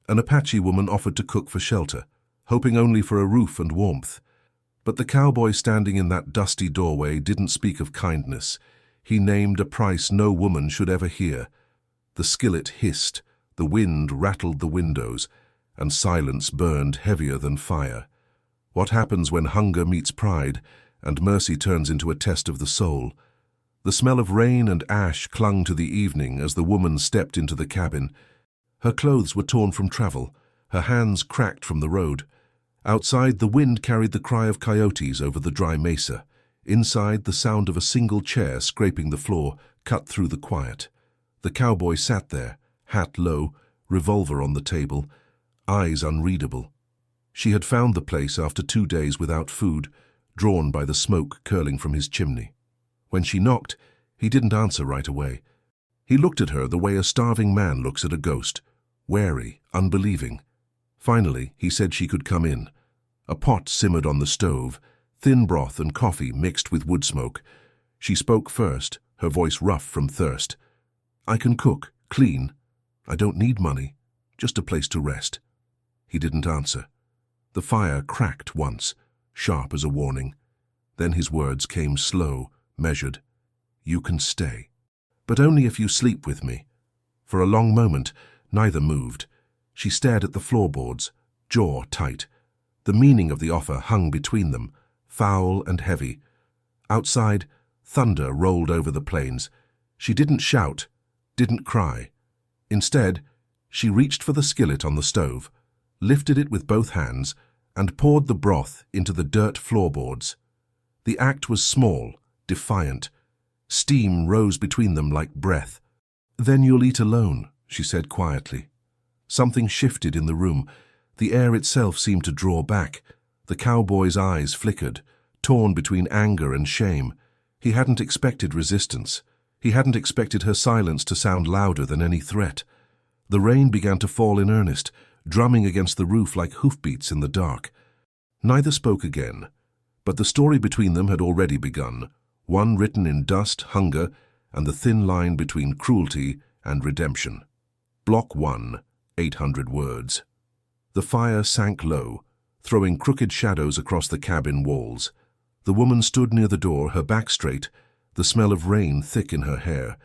An Apache woman offered to cook for shelter, hoping only for a roof and warmth. But the cowboy standing in that dusty doorway didn't speak of kindness. He named a price no woman should ever hear. The skillet hissed, the wind rattled the windows, and silence burned heavier than fire. What happens when hunger meets pride, and mercy turns into a test of the soul? The smell of rain and ash clung to the evening as the woman stepped into the cabin. Her clothes were torn from travel, her hands cracked from the road. Outside, the wind carried the cry of coyotes over the dry mesa. Inside, the sound of a single chair scraping the floor cut through the quiet. The cowboy sat there, hat low, revolver on the table, eyes unreadable. She had found the place after 2 days without food, drawn by the smoke curling from his chimney. When she knocked, he didn't answer right away. He looked at her the way a starving man looks at a ghost, wary, unbelieving. Finally, he said she could come in. A pot simmered on the stove, thin broth and coffee mixed with wood smoke. She spoke first, her voice rough from thirst. "I can cook, clean. I don't need money, just a place to rest." He didn't answer. The fire cracked once, sharp as a warning. Then his words came slow, measured. "You can stay, but only if you sleep with me." For a long moment, neither moved. She stared at the floorboards, jaw tight. The meaning of the offer hung between them, foul and heavy. Outside, thunder rolled over the plains. She didn't shout, didn't cry. Instead, she reached for the skillet on the stove, lifted it with both hands, and poured the broth into the dirt floorboards. The act was small, defiant. Steam rose between them like breath. "Then you'll eat alone," she said quietly. Something shifted in the room. The air itself seemed to draw back. The cowboy's eyes flickered, torn between anger and shame. He hadn't expected resistance. He hadn't expected her silence to sound louder than any threat. The rain began to fall in earnest, drumming against the roof like hoofbeats in the dark. Neither spoke again, but the story between them had already begun, one written in dust, hunger, and the thin line between cruelty and redemption. Block 1, 800 words. The fire sank low, throwing crooked shadows across the cabin walls. The woman stood near the door, her back straight, the smell of rain thick in her hair.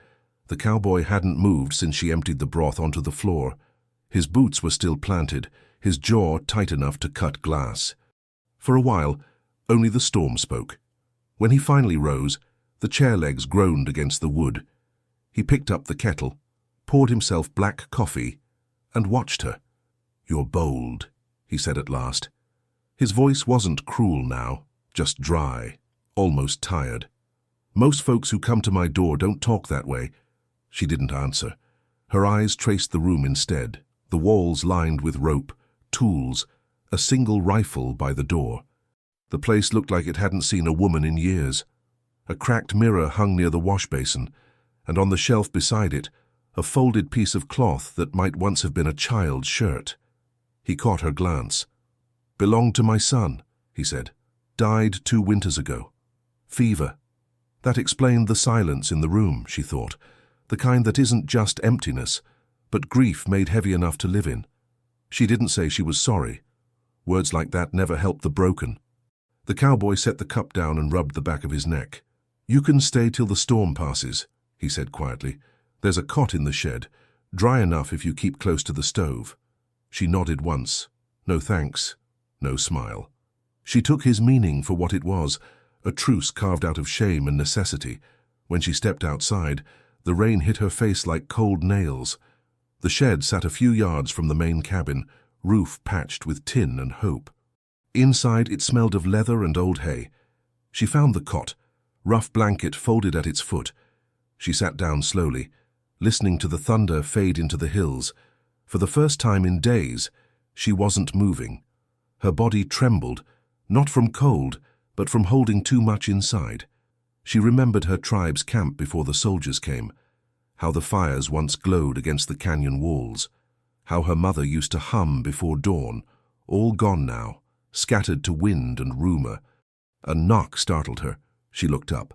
The cowboy hadn't moved since she emptied the broth onto the floor. His boots were still planted, his jaw tight enough to cut glass. For a while, only the storm spoke. When he finally rose, the chair legs groaned against the wood. He picked up the kettle, poured himself black coffee, and watched her. "You're bold," he said at last. His voice wasn't cruel now, just dry, almost tired. "Most folks who come to my door don't talk that way." She didn't answer. Her eyes traced the room instead, the walls lined with rope, tools, a single rifle by the door. The place looked like it hadn't seen a woman in years. A cracked mirror hung near the wash basin, and on the shelf beside it, a folded piece of cloth that might once have been a child's shirt. He caught her glance. "Belonged to my son," he said. "Died 2 winters ago. Fever." That explained the silence in the room, she thought, the kind that isn't just emptiness, but grief made heavy enough to live in. She didn't say she was sorry. Words like that never help the broken. The cowboy set the cup down and rubbed the back of his neck. "You can stay till the storm passes," he said quietly. "There's a cot in the shed, dry enough if you keep close to the stove." She nodded once. No thanks, no smile. She took his meaning for what it was, a truce carved out of shame and necessity. When she stepped outside, the rain hit her face like cold nails. The shed sat a few yards from the main cabin, roof patched with tin and hope. Inside, it smelled of leather and old hay. She found the cot, rough blanket folded at its foot. She sat down slowly, listening to the thunder fade into the hills. For the first time in days, she wasn't moving. Her body trembled, not from cold, but from holding too much inside. She remembered her tribe's camp before the soldiers came, how the fires once glowed against the canyon walls, how her mother used to hum before dawn, all gone now, scattered to wind and rumor. A knock startled her. She looked up.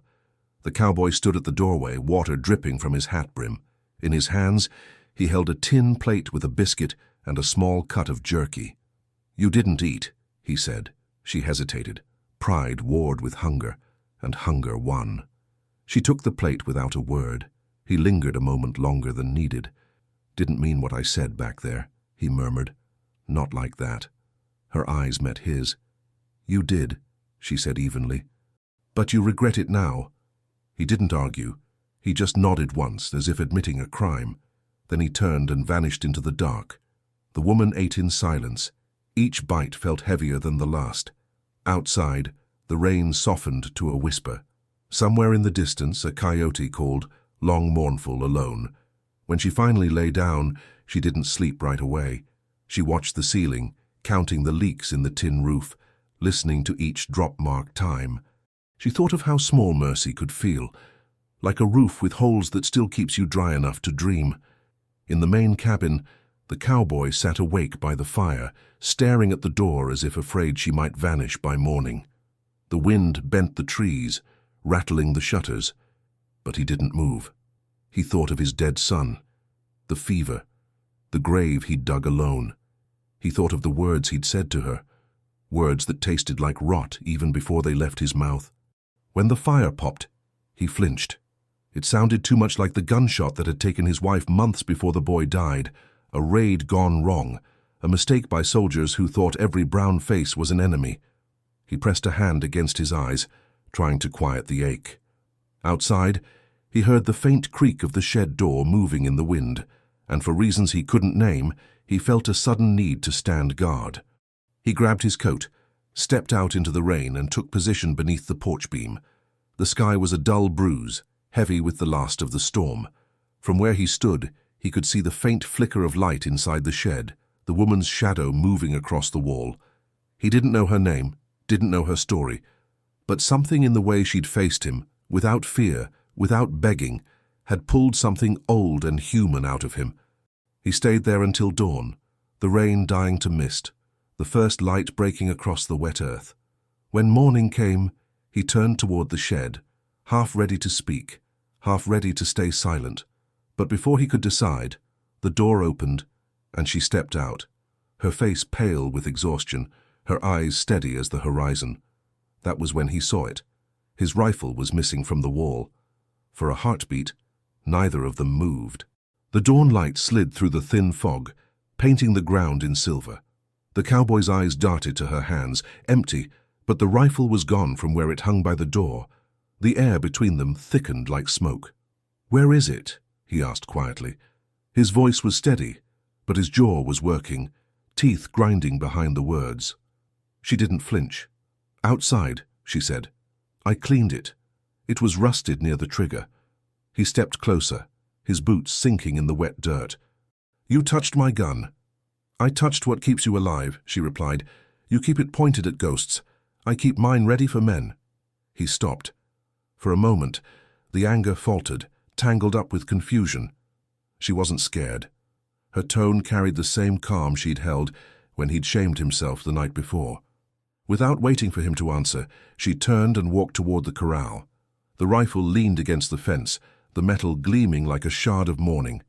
The cowboy stood at the doorway, water dripping from his hat brim. In his hands, he held a tin plate with a biscuit and a small cut of jerky. "You didn't eat," he said. She hesitated. Pride warred with hunger, and hunger won. She took the plate without a word. He lingered a moment longer than needed. "Didn't mean what I said back there," he murmured. "Not like that." Her eyes met his. "You did," she said evenly. "But you regret it now." He didn't argue. He just nodded once, as if admitting a crime. Then he turned and vanished into the dark. The woman ate in silence. Each bite felt heavier than the last. Outside, the rain softened to a whisper. Somewhere in the distance, a coyote called, long mournful, alone. When she finally lay down, she didn't sleep right away. She watched the ceiling, counting the leaks in the tin roof, listening to each drop mark time. She thought of how small mercy could feel, like a roof with holes that still keeps you dry enough to dream. In the main cabin, the cowboy sat awake by the fire, staring at the door as if afraid she might vanish by morning. The wind bent the trees, rattling the shutters, but he didn't move. He thought of his dead son, the fever, the grave he'd dug alone. He thought of the words he'd said to her, words that tasted like rot even before they left his mouth. When the fire popped, he flinched. It sounded too much like the gunshot that had taken his wife months before the boy died, a raid gone wrong, a mistake by soldiers who thought every brown face was an enemy. He pressed a hand against his eyes, trying to quiet the ache. Outside, he heard the faint creak of the shed door moving in the wind, and for reasons he couldn't name, he felt a sudden need to stand guard. He grabbed his coat, stepped out into the rain, and took position beneath the porch beam. The sky was a dull bruise, heavy with the last of the storm. From where he stood, he could see the faint flicker of light inside the shed, the woman's shadow moving across the wall. He didn't know her name, didn't know her story, but something in the way she'd faced him, without fear, without begging, had pulled something old and human out of him. He stayed there until dawn, the rain dying to mist, the first light breaking across the wet earth. When morning came, he turned toward the shed, half ready to speak, half ready to stay silent. But before he could decide, the door opened, and she stepped out, her face pale with exhaustion, her eyes steady as the horizon. That was when he saw it. His rifle was missing from the wall. For a heartbeat, neither of them moved. The dawn light slid through the thin fog, painting the ground in silver. The cowboy's eyes darted to her hands, empty, but the rifle was gone from where it hung by the door. The air between them thickened like smoke. "Where is it?" he asked quietly. His voice was steady, but his jaw was working, teeth grinding behind the words. She didn't flinch. "Outside," she said. "I cleaned it. It was rusted near the trigger." He stepped closer, his boots sinking in the wet dirt. "You touched my gun." "I touched what keeps you alive," she replied. "You keep it pointed at ghosts. I keep mine ready for men." He stopped. For a moment, the anger faltered, tangled up with confusion. She wasn't scared. Her tone carried the same calm she'd held when he'd shamed himself the night before. Without waiting for him to answer, she turned and walked toward the corral. The rifle leaned against the fence, the metal gleaming like a shard of morning.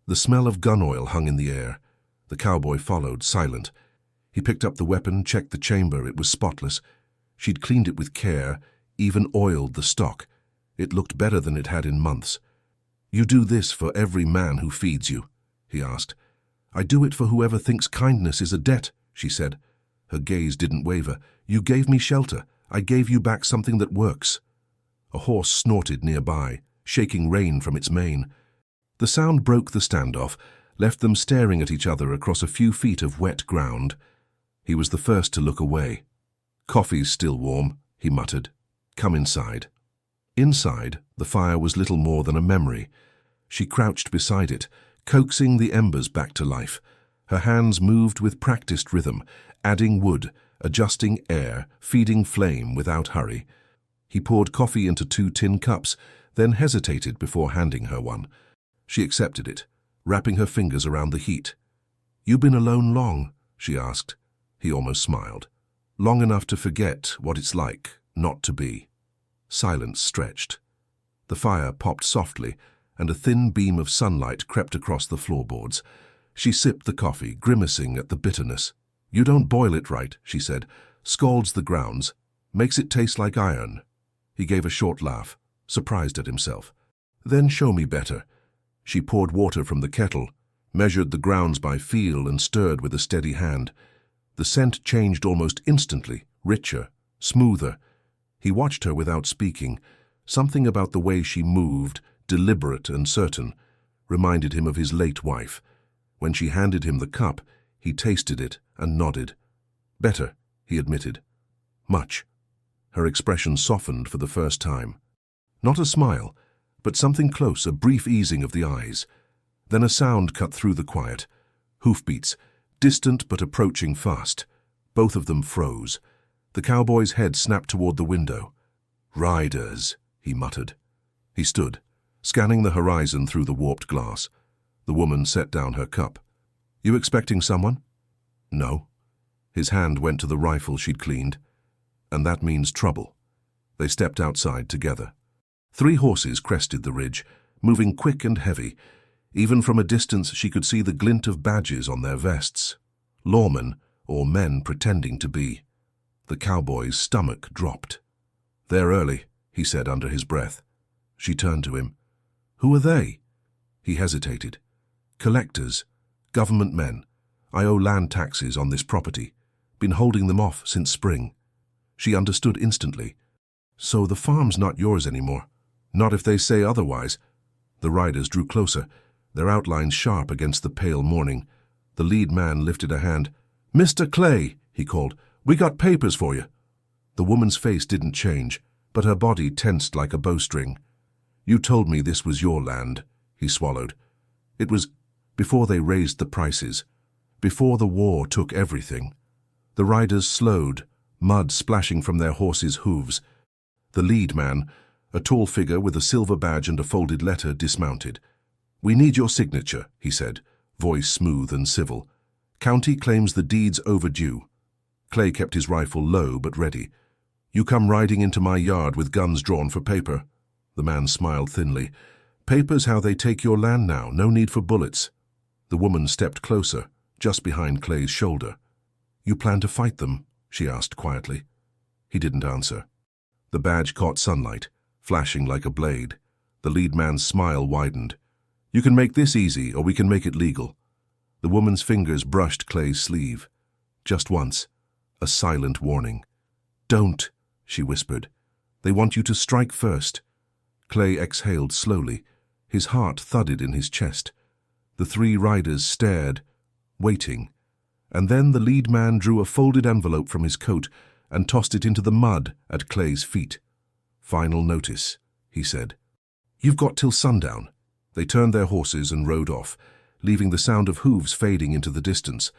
The smell of gun oil hung in the air. The cowboy followed, silent. He picked up the weapon, checked the chamber. It was spotless. She'd cleaned it with care, even oiled the stock. It looked better than it had in months. "You do this for every man who feeds you?" he asked. "I do it for whoever thinks kindness is a debt," she said. Her gaze didn't waver. "You gave me shelter. I gave you back something that works." A horse snorted nearby, shaking rain from its mane. The sound broke the standoff, left them staring at each other across a few feet of wet ground. He was the first to look away. "Coffee's still warm," he muttered. "Come inside." Inside, the fire was little more than a memory. She crouched beside it, coaxing the embers back to life. Her hands moved with practiced rhythm, adding wood, adjusting air, feeding flame without hurry. He poured coffee into 2 tin cups, then hesitated before handing her one. She accepted it, wrapping her fingers around the heat. "You been alone long?" she asked. He almost smiled. "Long enough to forget what it's like not to be." Silence stretched. The fire popped softly, and a thin beam of sunlight crept across the floorboards. She sipped the coffee, grimacing at the bitterness. "You don't boil it right," she said. "Scalds the grounds. Makes it taste like iron." He gave a short laugh, surprised at himself. "Then show me better." She poured water from the kettle, measured the grounds by feel and stirred with a steady hand. The scent changed almost instantly, richer, smoother. He watched her without speaking. Something about the way she moved, deliberate and certain, reminded him of his late wife. When she handed him the cup, he tasted it and nodded. "Better," he admitted. "Much." Her expression softened for the first time. Not a smile, but something close, a brief easing of the eyes. Then a sound cut through the quiet. Hoofbeats, distant but approaching fast. Both of them froze. The cowboy's head snapped toward the window. "Riders," he muttered. He stood, scanning the horizon through the warped glass. The woman set down her cup. "You expecting someone?" "No." His hand went to the rifle she'd cleaned. "And that means trouble." They stepped outside together. 3 horses crested the ridge, moving quick and heavy. Even from a distance she could see the glint of badges on their vests. Lawmen, or men pretending to be. The cowboy's stomach dropped. "They're early," he said under his breath. She turned to him. "Who are they?" He hesitated. "Collectors. Government men. I owe land taxes on this property. Been holding them off since spring." She understood instantly. "So the farm's not yours anymore?" "Not if they say otherwise." The riders drew closer, their outlines sharp against the pale morning. The lead man lifted a hand. "Mr. Clay," he called, "we got papers for you." The woman's face didn't change, but her body tensed like a bowstring. "You told me this was your land," he swallowed. "It was before they raised the prices, before the war took everything." The riders slowed, mud splashing from their horses' hooves. The lead man, a tall figure with a silver badge and a folded letter, dismounted. "We need your signature," he said, voice smooth and civil. "County claims the deed's overdue." Clay kept his rifle low but ready. "You come riding into my yard with guns drawn for paper." The man smiled thinly. "Paper's how they take your land now, no need for bullets." The woman stepped closer, just behind Clay's shoulder. "You plan to fight them?" she asked quietly. He didn't answer. The badge caught sunlight, flashing like a blade. The lead man's smile widened. "You can make this easy, or we can make it legal." The woman's fingers brushed Clay's sleeve. Just once, a silent warning. "Don't," she whispered. "They want you to strike first." Clay exhaled slowly. His heart thudded in his chest. The 3 riders stared, waiting. And then the lead man drew a folded envelope from his coat and tossed it into the mud at Clay's feet. "Final notice," he said. "You've got till sundown." They turned their horses and rode off, leaving the sound of hooves fading into the distance.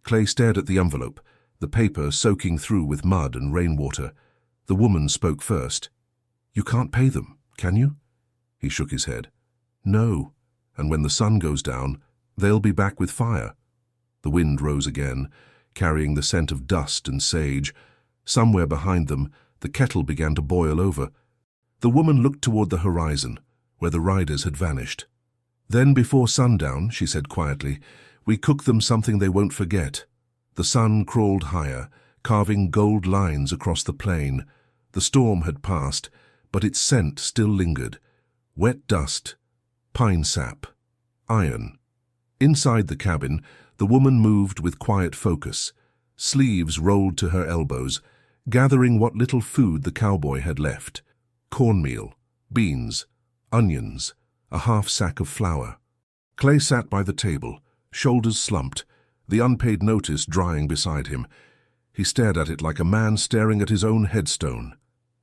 Clay stared at the envelope, the paper soaking through with mud and rainwater. The woman spoke first. "You can't pay them, can you?" He shook his head. "No, and when the sun goes down, they'll be back with fire." The wind rose again, carrying the scent of dust and sage. Somewhere behind them, the kettle began to boil over. The woman looked toward the horizon, where the riders had vanished. "Then before sundown," she said quietly, "we cook them something they won't forget." The sun crawled higher, carving gold lines across the plain. The storm had passed, but its scent still lingered. Wet dust, pine sap, iron. Inside the cabin, the woman moved with quiet focus. Sleeves rolled to her elbows, gathering what little food the cowboy had left. Cornmeal, beans, onions, a half sack of flour. Clay sat by the table, shoulders slumped, the unpaid notice drying beside him. He stared at it like a man staring at his own headstone.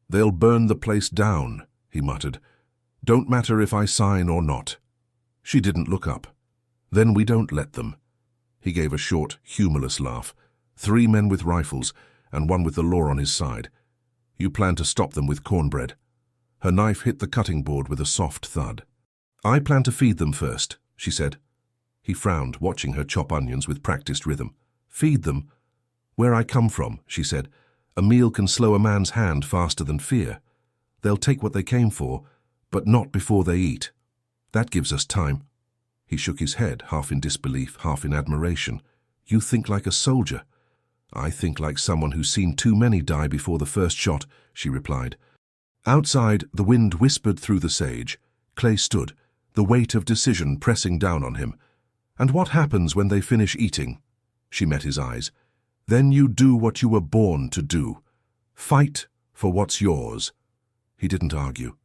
"They'll burn the place down," he muttered. "Don't matter if I sign or not." She didn't look up. "Then we don't let them." He gave a short, humorless laugh. 3 men with rifles, and one with the law on his side. "You plan to stop them with cornbread." Her knife hit the cutting board with a soft thud. "I plan to feed them first," she said. He frowned, watching her chop onions with practiced rhythm. "Feed them?" "Where I come from," she said, "a meal can slow a man's hand faster than fear. They'll take what they came for, but not before they eat. That gives us time." He shook his head, half in disbelief, half in admiration. "You think like a soldier." "I think like someone who's seen too many die before the first shot," she replied. Outside, the wind whispered through the sage. Clay stood, the weight of decision pressing down on him. "And what happens when they finish eating?" She met his eyes. "Then you do what you were born to do. Fight for what's yours." He didn't argue.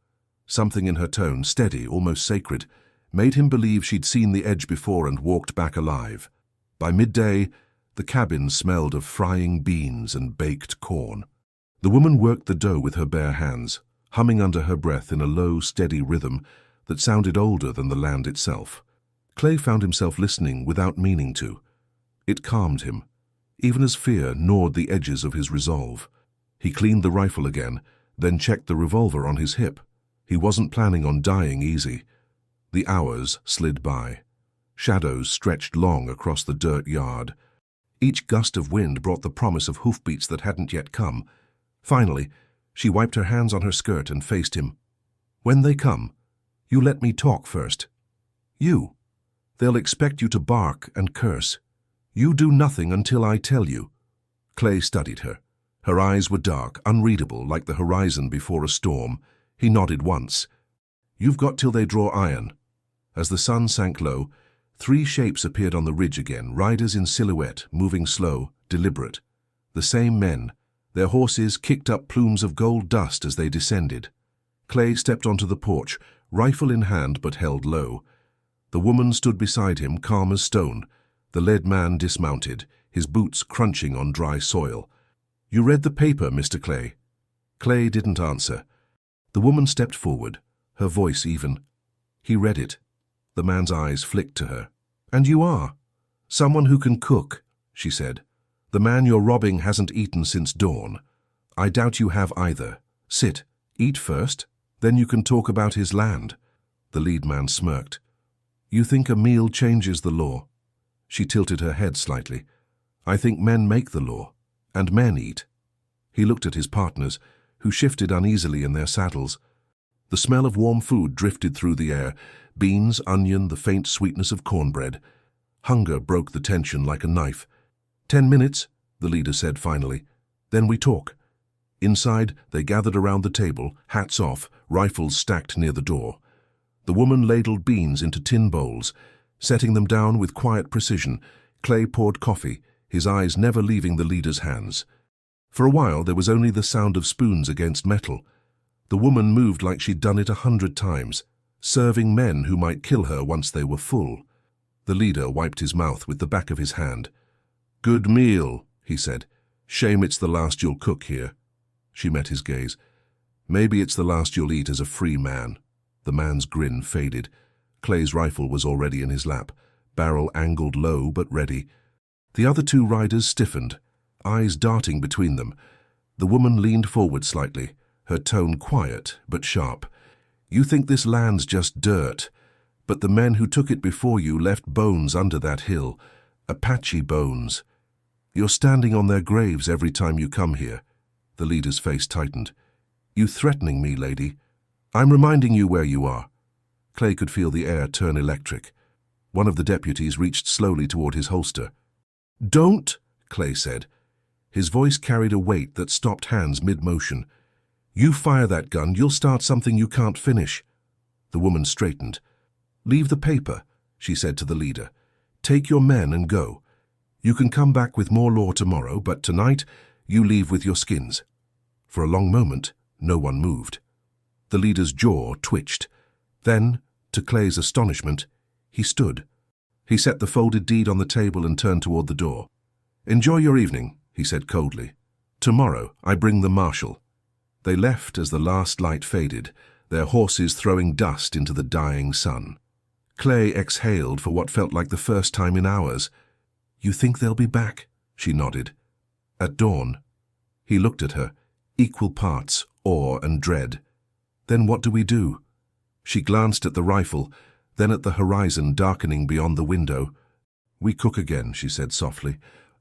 Something in her tone, steady, almost sacred, made him believe she'd seen the edge before and walked back alive. By midday, the cabin smelled of frying beans and baked corn. The woman worked the dough with her bare hands, humming under her breath in a low, steady rhythm that sounded older than the land itself. Clay found himself listening without meaning to. It calmed him, even as fear gnawed the edges of his resolve. He cleaned the rifle again, then checked the revolver on his hip. He wasn't planning on dying easy. The hours slid by. Shadows stretched long across the dirt yard. Each gust of wind brought the promise of hoofbeats that hadn't yet come. Finally, she wiped her hands on her skirt and faced him. "When they come, you let me talk first. You. They'll expect you to bark and curse. You do nothing until I tell you." Clay studied her. Her eyes were dark, unreadable, like the horizon before a storm. He nodded once. "You've got till they draw iron." As the sun sank low, 3 shapes appeared on the ridge again, riders in silhouette, moving slow, deliberate. The same men. Their horses kicked up plumes of gold dust as they descended. Clay stepped onto the porch, rifle in hand but held low. The woman stood beside him, calm as stone. The lead man dismounted, his boots crunching on dry soil. "You read the paper, Mr. Clay?" Clay didn't answer. The woman stepped forward, her voice even. He read it. The man's eyes flicked to her. "And you are? Someone who can cook," she said. "The man you're robbing hasn't eaten since dawn. I doubt you have either. Sit, eat first, then you can talk about his land." The lead man smirked. "You think a meal changes the law?" She tilted her head slightly. "I think men make the law, and men eat." He looked at his partners, who shifted uneasily in their saddles. The smell of warm food drifted through the air, beans, onion, the faint sweetness of cornbread. Hunger broke the tension like a knife. 10 minutes, the leader said finally. "Then we talk." Inside, they gathered around the table, hats off, rifles stacked near the door. The woman ladled beans into tin bowls. Setting them down with quiet precision, Clay poured coffee, his eyes never leaving the leader's hands. For a while, there was only the sound of spoons against metal. The woman moved like she'd done it 100 times, serving men who might kill her once they were full. The leader wiped his mouth with the back of his hand. "Good meal," he said. "Shame it's the last you'll cook here." She met his gaze. "Maybe it's the last you'll eat as a free man." The man's grin faded. Clay's rifle was already in his lap, barrel angled low but ready. The other 2 riders stiffened, eyes darting between them. The woman leaned forward slightly, her tone quiet but sharp. "You think this land's just dirt, but the men who took it before you left bones under that hill, Apache bones. You're standing on their graves every time you come here." The leader's face tightened. "You threatening me, lady? I'm reminding you where you are." Clay could feel the air turn electric. One of the deputies reached slowly toward his holster. "Don't," Clay said. His voice carried a weight that stopped hands mid-motion. "You fire that gun, you'll start something you can't finish." The woman straightened. "Leave the paper," she said to the leader. "Take your men and go. You can come back with more law tomorrow, but tonight you leave with your skins." For a long moment, no one moved. The leader's jaw twitched. Then, to Clay's astonishment, he stood. He set the folded deed on the table and turned toward the door. "Enjoy your evening," he said coldly. "Tomorrow I bring the marshal." They left as the last light faded, their horses throwing dust into the dying sun. Clay exhaled for what felt like the first time in hours. "You think they'll be back?" She nodded. "At dawn." He looked at her, equal parts awe and dread. "Then what do we do?" She glanced at the rifle, then at the horizon darkening beyond the window. "We cook again," she said softly.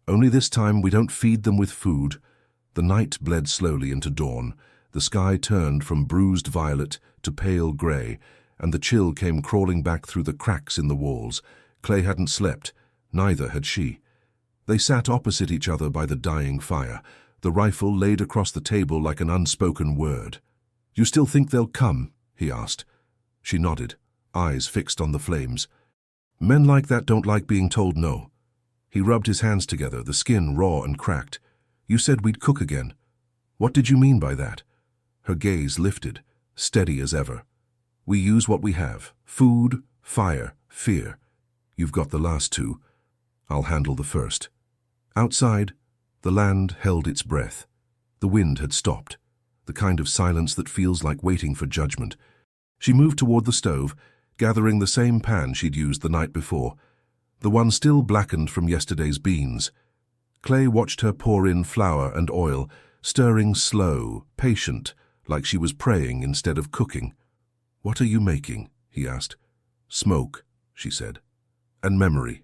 "Only this time we don't feed them with food." The night bled slowly into dawn. The sky turned from bruised violet to pale gray, and the chill came crawling back through the cracks in the walls. Clay hadn't slept, neither had she. They sat opposite each other by the dying fire, the rifle laid across the table like an unspoken word. "You still think they'll come?" he asked. She nodded, eyes fixed on the flames. "Men like that don't like being told no." He rubbed his hands together, the skin raw and cracked. "You said we'd cook again. What did you mean by that?" Her gaze lifted, steady as ever. "We use what we have. Food, fire, fear. You've got the last two. I'll handle the first." Outside, the land held its breath. The wind had stopped, the kind of silence that feels like waiting for judgment. She moved toward the stove, gathering the same pan she'd used the night before, the one still blackened from yesterday's beans. Clay watched her pour in flour and oil, stirring slow, patient, like she was praying instead of cooking. "What are you making?" he asked. "Smoke," she said. "And memory."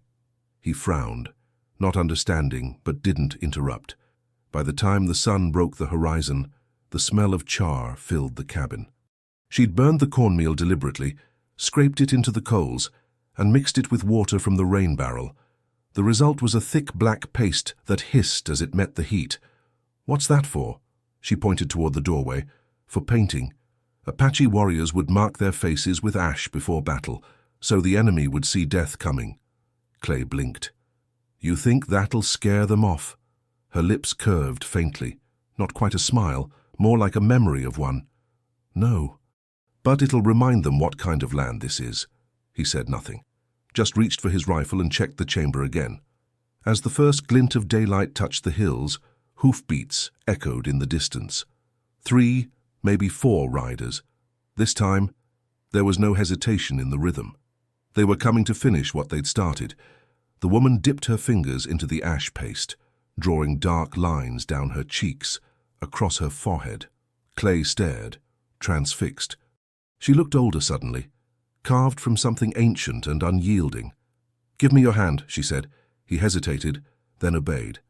He frowned, not understanding, but didn't interrupt. By the time the sun broke the horizon, the smell of char filled the cabin. She'd burned the cornmeal deliberately, scraped it into the coals, and mixed it with water from the rain barrel. The result was a thick black paste that hissed as it met the heat. "What's that for?" She pointed toward the doorway. "For painting. Apache warriors would mark their faces with ash before battle, so the enemy would see death coming." Clay blinked. "You think that'll scare them off?" Her lips curved faintly. Not quite a smile, more like a memory of one. "No. But it'll remind them what kind of land this is." He said nothing, just reached for his rifle and checked the chamber again. As the first glint of daylight touched the hills, hoofbeats echoed in the distance. 3, maybe 4 riders. This time, there was no hesitation in the rhythm. They were coming to finish what they'd started. The woman dipped her fingers into the ash paste, drawing dark lines down her cheeks, across her forehead. Clay stared, transfixed. She looked older suddenly, carved from something ancient and unyielding. "Give me your hand," she said. He hesitated, then obeyed.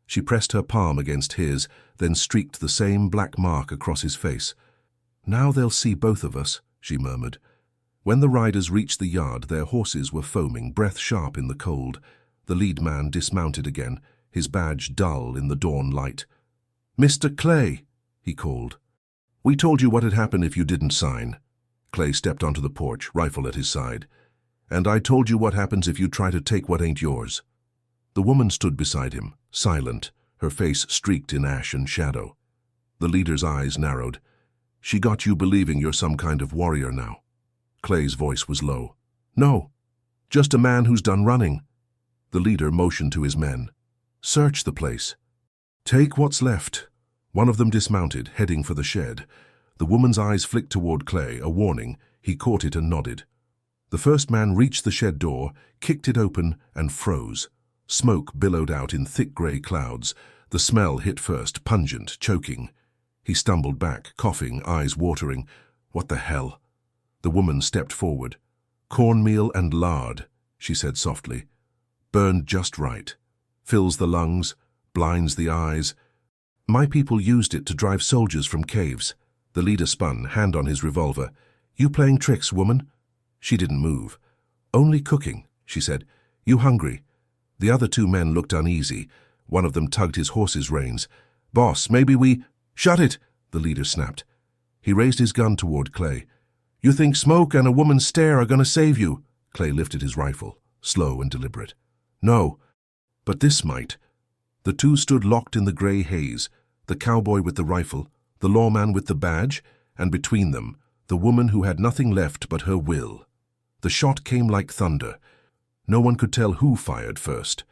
She pressed her palm against his, then streaked the same black mark across his face. "Now they'll see both of us," she murmured. When the riders reached the yard, their horses were foaming, breath sharp in the cold. The lead man dismounted again, his badge dull in the dawn light. "Mr. Clay," he called. "We told you what had happened if you didn't sign." Clay stepped onto the porch, rifle at his side. "And I told you what happens if you try to take what ain't yours." The woman stood beside him, silent, her face streaked in ash and shadow. The leader's eyes narrowed. "She got you believing you're some kind of warrior now." Clay's voice was low. "No, just a man who's done running." The leader motioned to his men. "Search the place. Take what's left." One of them dismounted, heading for the shed. The woman's eyes flicked toward Clay, a warning. He caught it and nodded. The first man reached the shed door, kicked it open, and froze. Smoke billowed out in thick gray clouds. The smell hit first, pungent, choking. He stumbled back, coughing, eyes watering. "What the hell?" The woman stepped forward. "Cornmeal and lard," she said softly. "Burned just right. Fills the lungs, blinds the eyes. My people used it to drive soldiers from caves." The leader spun, hand on his revolver. "You playing tricks, woman?" She didn't move. "Only cooking," she said. "You hungry?" The other 2 men looked uneasy. One of them tugged his horse's reins. "Boss, maybe we—" "Shut it!" the leader snapped. He raised his gun toward Clay. "You think smoke and a woman's stare are going to save you?" Clay lifted his rifle, slow and deliberate. "No, but this might." The 2 stood locked in the gray haze, the cowboy with the rifle, the lawman with the badge, and between them, the woman who had nothing left but her will. The shot came like thunder. No one could tell who fired first.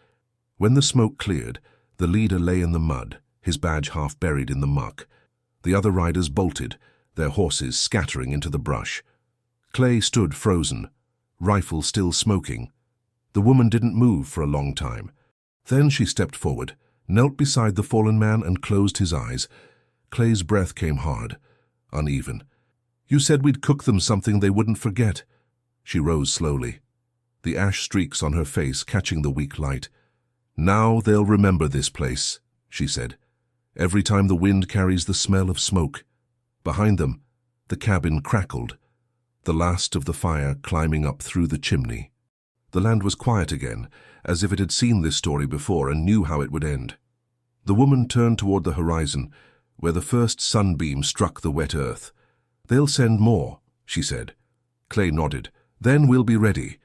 When the smoke cleared, the leader lay in the mud, his badge half buried in the muck. The other riders bolted, their horses scattering into the brush. Clay stood frozen, rifle still smoking. The woman didn't move for a long time. Then she stepped forward, knelt beside the fallen man and closed his eyes. Clay's breath came hard, uneven. "You said we'd cook them something they wouldn't forget." She rose slowly, the ash streaks on her face catching the weak light. "Now they'll remember this place," she said. "Every time the wind carries the smell of smoke." Behind them, the cabin crackled. the last of the fire climbing up through the chimney. The land was quiet again, as if it had seen this story before and knew how it would end. The woman turned toward the horizon, where the first sunbeam struck the wet earth. "They'll send more," she said. Clay nodded. "Then we'll be ready."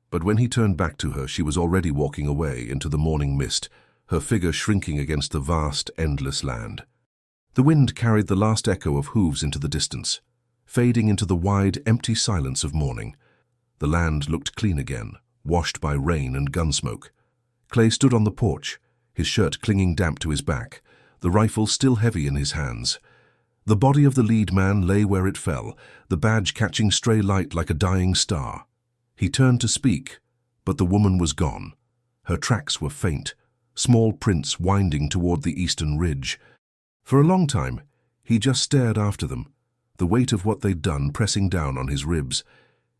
But when he turned back to her, she was already walking away into the morning mist, her figure shrinking against the vast, endless land. The wind carried the last echo of hooves into the distance, fading into the wide, empty silence of morning. The land looked clean again, washed by rain and gunsmoke. Clay stood on the porch, his shirt clinging damp to his back, the rifle still heavy in his hands. The body of the lead man lay where it fell, the badge catching stray light like a dying star. He turned to speak, but the woman was gone. Her tracks were faint, small prints winding toward the eastern ridge. For a long time, he just stared after them, the weight of what they'd done pressing down on his ribs.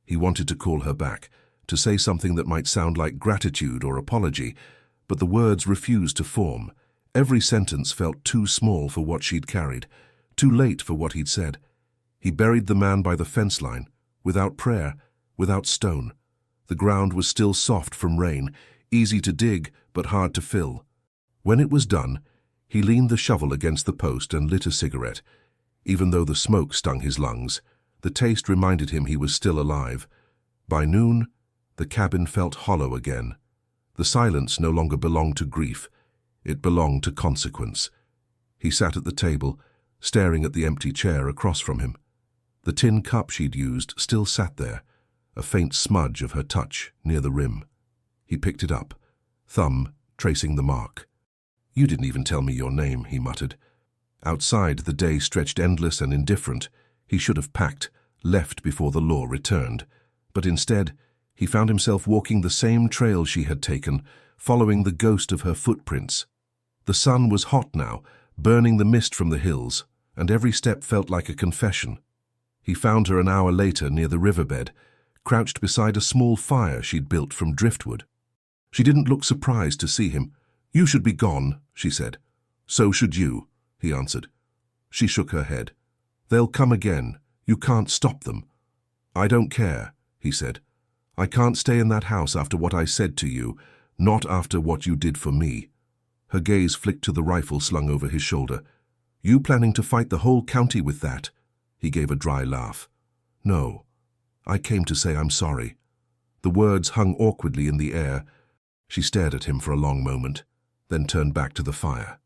He wanted to call her back, to say something that might sound like gratitude or apology, but the words refused to form. Every sentence felt too small for what she'd carried, too late for what he'd said. He buried the man by the fence line, without prayer, without stone. The ground was still soft from rain, easy to dig but hard to fill. When it was done, he leaned the shovel against the post and lit a cigarette. Even though the smoke stung his lungs, the taste reminded him he was still alive. By noon, the cabin felt hollow again. The silence no longer belonged to grief. It belonged to consequence. He sat at the table, staring at the empty chair across from him. The tin cup she'd used still sat there, a faint smudge of her touch near the rim. He picked it up, thumb tracing the mark. "You didn't even tell me your name," he muttered. Outside, the day stretched endless and indifferent. He should have packed, left before the law returned. But instead, he found himself walking the same trail she had taken, following the ghost of her footprints. The sun was hot now, burning the mist from the hills, and every step felt like a confession. He found her an hour later near the riverbed, crouched beside a small fire she'd built from driftwood. She didn't look surprised to see him. "You should be gone," she said. "So should you," he answered. She shook her head. "They'll come again. You can't stop them." "I don't care," he said. "I can't stay in that house after what I said to you, not after what you did for me." Her gaze flicked to the rifle slung over his shoulder. "You planning to fight the whole county with that?" He gave a dry laugh. "No. I came to say I'm sorry." The words hung awkwardly in the air. She stared at him for a long moment, then turned back to the fire.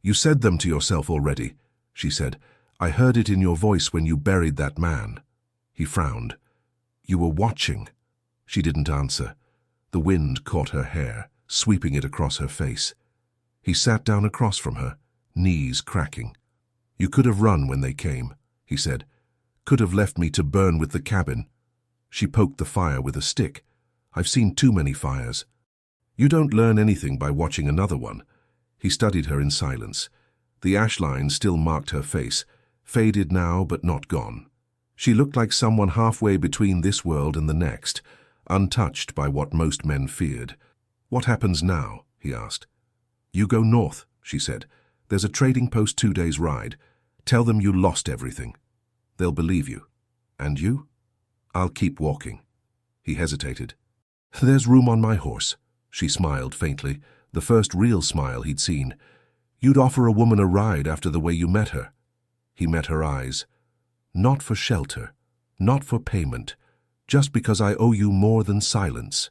"You said them to yourself already," she said. "I heard it in your voice when you buried that man." He frowned. "You were watching." She didn't answer. The wind caught her hair, sweeping it across her face. He sat down across from her, knees cracking. "You could have run when they came," he said. "Could have left me to burn with the cabin." She poked the fire with a stick. "I've seen too many fires." "You don't learn anything by watching another one." He studied her in silence. The ash line still marked her face, faded now but not gone. She looked like someone halfway between this world and the next, untouched by what most men feared. "What happens now?" he asked. "You go north," she said. "There's a trading post 2 days' ride. Tell them you lost everything. They'll believe you. And you?" "I'll keep walking." He hesitated. "There's room on my horse." She smiled faintly, the first real smile he'd seen. "You'd offer a woman a ride after the way you met her." He met her eyes. "Not for shelter, not for payment, just because I owe you more than silence."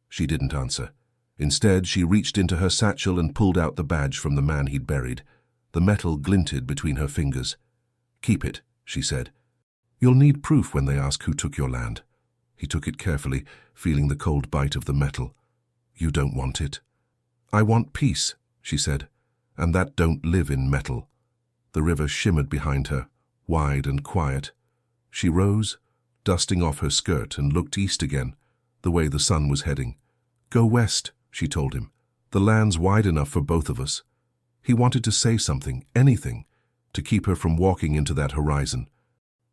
She didn't answer. Instead, she reached into her satchel and pulled out the badge from the man he'd buried. The metal glinted between her fingers. "Keep it," she said. "You'll need proof when they ask who took your land." He took it carefully, feeling the cold bite of the metal. "You don't want it." "I want peace," she said, "and that don't live in metal." The river shimmered behind her, wide and quiet. She rose, dusting off her skirt, and looked east again, the way the sun was heading. "Go west," she told him. "The land's wide enough for both of us." He wanted to say something, anything, to keep her from walking into that horizon.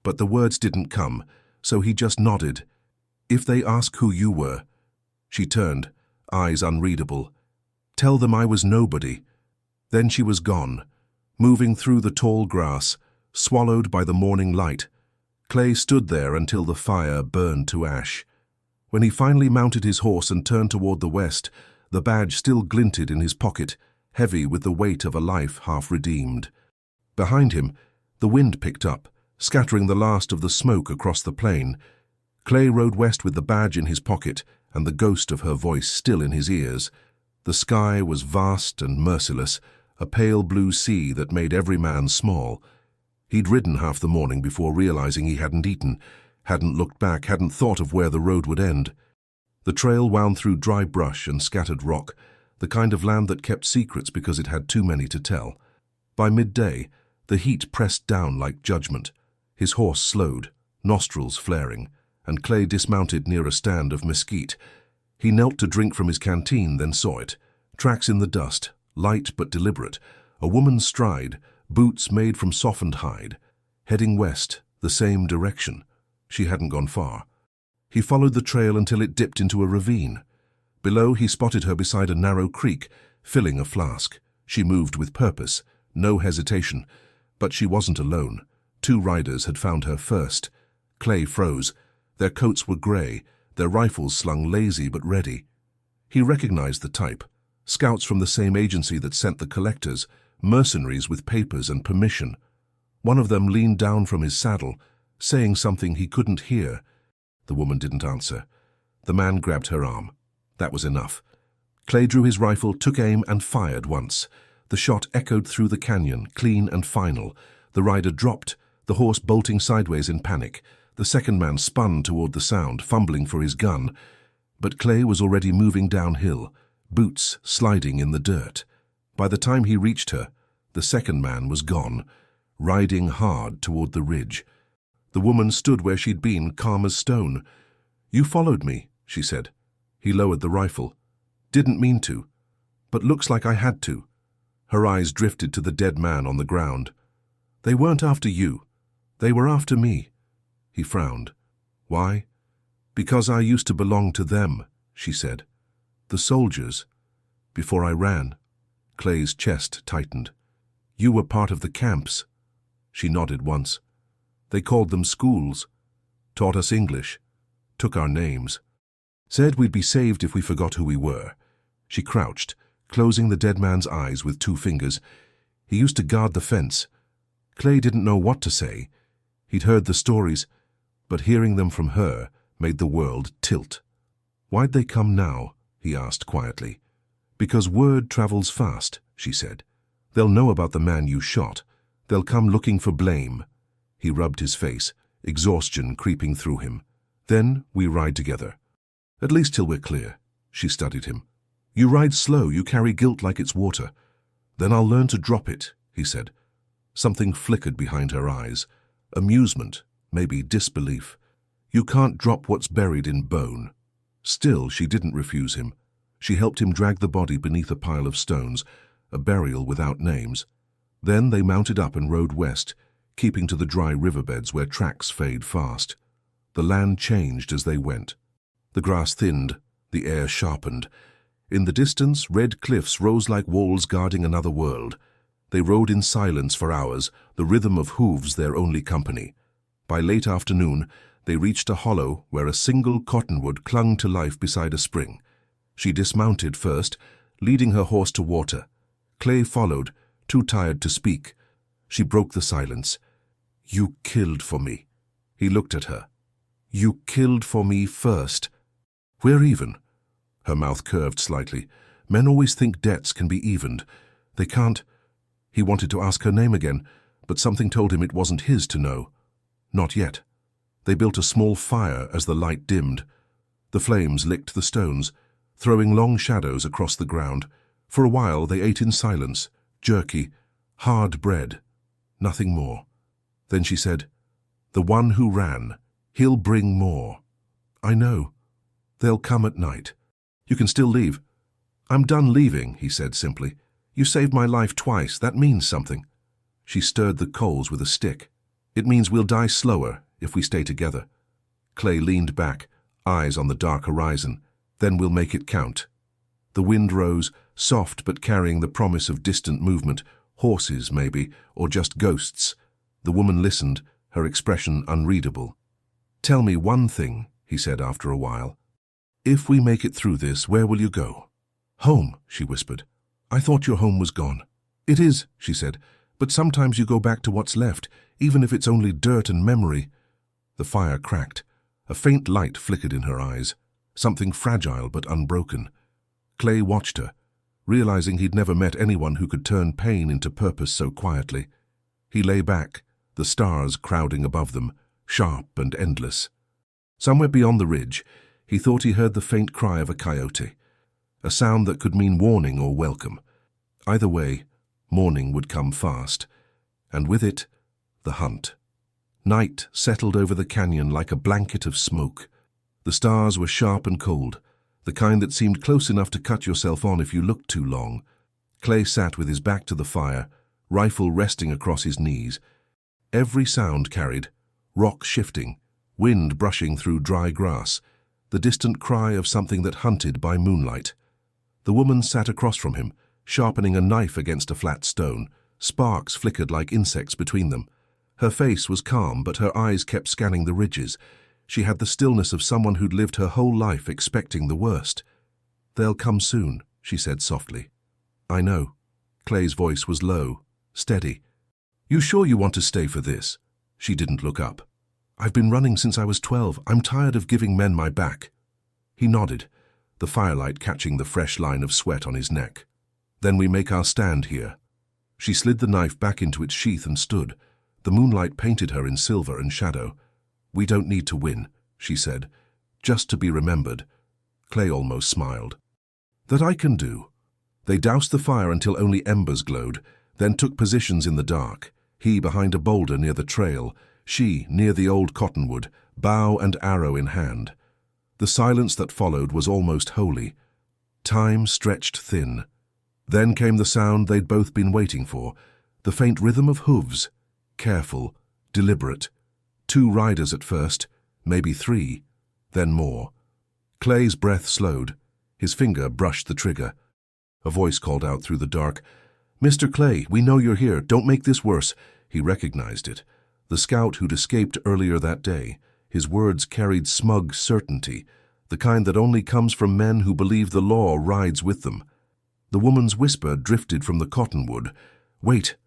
But the words didn't come, so he just nodded. "If they ask who you were." She turned, eyes unreadable. "Tell them I was nobody." Then she was gone, moving through the tall grass, swallowed by the morning light. Clay stood there until the fire burned to ash. When he finally mounted his horse and turned toward the west, the badge still glinted in his pocket, heavy with the weight of a life half redeemed. Behind him, the wind picked up, scattering the last of the smoke across the plain. Clay rode west with the badge in his pocket and the ghost of her voice still in his ears. The sky was vast and merciless, a pale blue sea that made every man small. He'd ridden half the morning before realizing he hadn't eaten, hadn't looked back, hadn't thought of where the road would end. The trail wound through dry brush and scattered rock, the kind of land that kept secrets because it had too many to tell. By midday, the heat pressed down like judgment. His horse slowed, nostrils flaring, and Clay dismounted near a stand of mesquite. He knelt to drink from his canteen, then saw it. Tracks in the dust, light but deliberate, a woman's stride, boots made from softened hide. Heading west, the same direction. She hadn't gone far. He followed the trail until it dipped into a ravine. Below, he spotted her beside a narrow creek, filling a flask. She moved with purpose, no hesitation. But she wasn't alone. 2 riders had found her first. Clay froze. Their coats were grey, their rifles slung lazy but ready. He recognized the type. Scouts from the same agency that sent the collectors, mercenaries with papers and permission. One of them leaned down from his saddle, saying something he couldn't hear. The woman didn't answer. The man grabbed her arm. That was enough. Clay drew his rifle, took aim, and fired once. The shot echoed through the canyon, clean and final. The rider dropped, the horse bolting sideways in panic. The second man spun toward the sound, fumbling for his gun. But Clay was already moving downhill, boots sliding in the dirt. By the time he reached her, the second man was gone, riding hard toward the ridge. The woman stood where she'd been, calm as stone. "You followed me," she said. He lowered the rifle. "Didn't mean to, but looks like I had to." Her eyes drifted to the dead man on the ground. "They weren't after you. They were after me." He frowned. "Why?" "Because I used to belong to them," she said. "The soldiers. Before I ran." Clay's chest tightened. "You were part of the camps." She nodded once. "They called them schools. Taught us English. Took our names. Said we'd be saved if we forgot who we were." She crouched, closing the dead man's eyes with 2 fingers. He used to guard the fence. Clay didn't know what to say. He'd heard the stories, but hearing them from her made the world tilt. "Why'd they come now?" he asked quietly. "Because word travels fast," she said. "They'll know about the man you shot. They'll come looking for blame." He rubbed his face, exhaustion creeping through him. "Then we ride together. At least till we're clear." She studied him. "You ride slow, you carry guilt like it's water." "Then I'll learn to drop it," he said. Something flickered behind her eyes. Amusement, maybe disbelief. "You can't drop what's buried in bone." Still, she didn't refuse him. She helped him drag the body beneath a pile of stones, a burial without names. Then they mounted up and rode west, keeping to the dry riverbeds where tracks fade fast. The land changed as they went. The grass thinned, the air sharpened. In the distance, red cliffs rose like walls guarding another world. They rode in silence for hours, the rhythm of hooves their only company. By late afternoon, they reached a hollow where a single cottonwood clung to life beside a spring. She dismounted first, leading her horse to water. Clay followed, too tired to speak. She broke the silence. "You killed for me." He looked at her. "You killed for me first. We're even." Her mouth curved slightly. "Men always think debts can be evened. They can't." He wanted to ask her name again, but something told him it wasn't his to know. Not yet. They built a small fire as the light dimmed. The flames licked the stones, throwing long shadows across the ground. For a while they ate in silence, jerky, hard bread, nothing more. Then she said, "The one who ran, he'll bring more." "I know. They'll come at night. You can still leave." "I'm done leaving," he said simply. "You saved my life twice. That means something." She stirred the coals with a stick. "It means we'll die slower if we stay together." Clay leaned back, eyes on the dark horizon. "Then we'll make it count." The wind rose, soft but carrying the promise of distant movement, horses maybe, or just ghosts. The woman listened, her expression unreadable. "Tell me one thing," he said after a while. "If we make it through this, where will you go?" "Home," she whispered. "I thought your home was gone." "It is," she said, "but sometimes you go back to what's left, even if it's only dirt and memory." The fire cracked. A faint light flickered in her eyes, something fragile but unbroken. Clay watched her, realizing he'd never met anyone who could turn pain into purpose so quietly. He lay back, the stars crowding above them, sharp and endless. Somewhere beyond the ridge, he thought he heard the faint cry of a coyote, a sound that could mean warning or welcome. Either way, morning would come fast, and with it, the hunt. Night settled over the canyon like a blanket of smoke. The stars were sharp and cold, the kind that seemed close enough to cut yourself on if you looked too long. Clay sat with his back to the fire, rifle resting across his knees. Every sound carried, rock shifting, wind brushing through dry grass, the distant cry of something that hunted by moonlight. The woman sat across from him, sharpening a knife against a flat stone. Sparks flickered like insects between them. Her face was calm, but her eyes kept scanning the ridges. She had the stillness of someone who'd lived her whole life expecting the worst. "They'll come soon," she said softly. "I know." Clay's voice was low, steady. "You sure you want to stay for this?" She didn't look up. "I've been running since I was 12. I'm tired of giving men my back." He nodded, the firelight catching the fresh line of sweat on his neck. "Then we make our stand here." She slid the knife back into its sheath and stood. The moonlight painted her in silver and shadow. "We don't need to win," she said, "just to be remembered." Clay almost smiled. "That I can do." They doused the fire until only embers glowed, then took positions in the dark, he behind a boulder near the trail, she near the old cottonwood, bow and arrow in hand. The silence that followed was almost holy. Time stretched thin. Then came the sound they'd both been waiting for, the faint rhythm of hooves, careful, deliberate. 2 riders at first, maybe 3, then more. Clay's breath slowed. His finger brushed the trigger. A voice called out through the dark, "Mr. Clay, we know you're here. Don't make this worse." He recognized it. The scout who'd escaped earlier that day. His words carried smug certainty, the kind that only comes from men who believe the law rides with them. The woman's whisper drifted from the cottonwood. "Wait."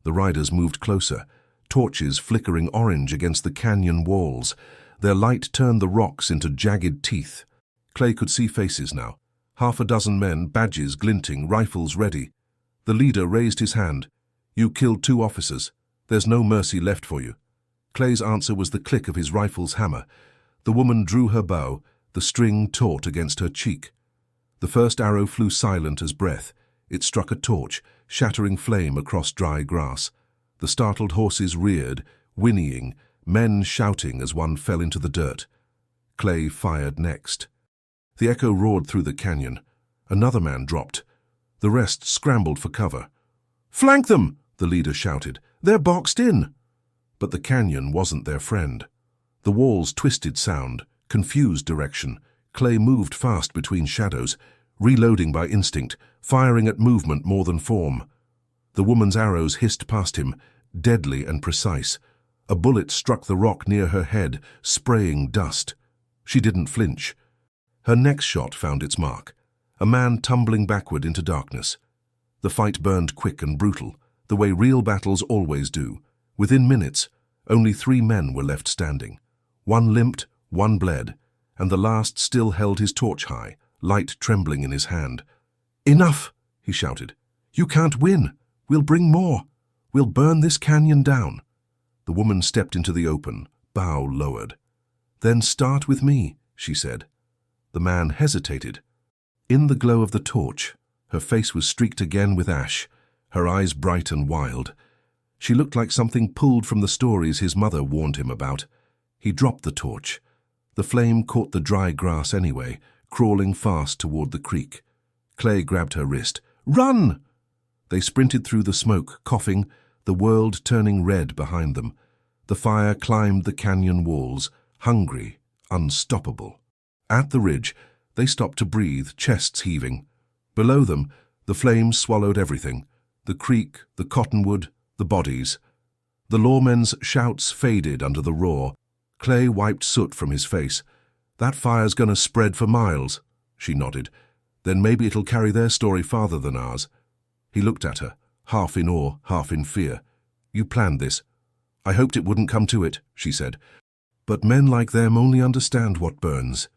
The riders moved closer, torches flickering orange against the canyon walls. Their light turned the rocks into jagged teeth. Clay could see faces now. 6 men, badges glinting, rifles ready. The leader raised his hand. "You killed 2 officers. There's no mercy left for you." Clay's answer was the click of his rifle's hammer. The woman drew her bow, the string taut against her cheek. The first arrow flew silent as breath. It struck a torch, shattering flame across dry grass. The startled horses reared, whinnying, men shouting as one fell into the dirt. Clay fired next. The echo roared through the canyon. Another man dropped. The rest scrambled for cover. "Flank them!" the leader shouted. "They're boxed in!" But the canyon wasn't their friend. The walls twisted sound, confused direction. Clay moved fast between shadows, reloading by instinct, firing at movement more than form. The woman's arrows hissed past him, deadly and precise. A bullet struck the rock near her head, spraying dust. She didn't flinch. Her next shot found its mark, a man tumbling backward into darkness. The fight burned quick and brutal, the way real battles always do. Within minutes, only 3 men were left standing. 1 limped, 1 bled, and the last still held his torch high, light trembling in his hand. "Enough!" he shouted. "You can't win. We'll bring more. We'll burn this canyon down." The woman stepped into the open, bow lowered. "Then start with me," she said. The man hesitated. In the glow of the torch, her face was streaked again with ash, her eyes bright and wild. She looked like something pulled from the stories his mother warned him about. He dropped the torch. The flame caught the dry grass anyway, crawling fast toward the creek. Clay grabbed her wrist. "Run!" They sprinted through the smoke, coughing, the world turning red behind them. The fire climbed the canyon walls, hungry, unstoppable. At the ridge, they stopped to breathe, chests heaving. Below them, the flames swallowed everything, the creek, the cottonwood, the bodies. The lawmen's shouts faded under the roar. Clay wiped soot from his face. "That fire's gonna spread for miles," she nodded. "Then maybe it'll carry their story farther than ours." He looked at her, half in awe, half in fear. "You planned this." "I hoped it wouldn't come to it," she said. "But men like them only understand what burns."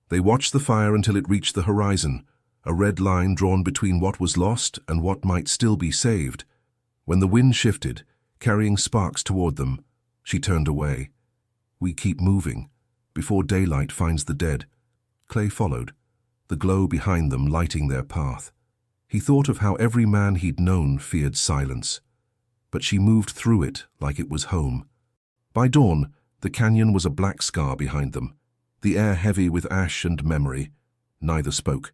They watched the fire until it reached the horizon, a red line drawn between what was lost and what might still be saved. When the wind shifted, carrying sparks toward them, she turned away. "We keep moving, before daylight finds the dead." Clay followed, the glow behind them lighting their path. He thought of how every man he'd known feared silence, but she moved through it like it was home. By dawn, the canyon was a black scar behind them, the air heavy with ash and memory. Neither spoke.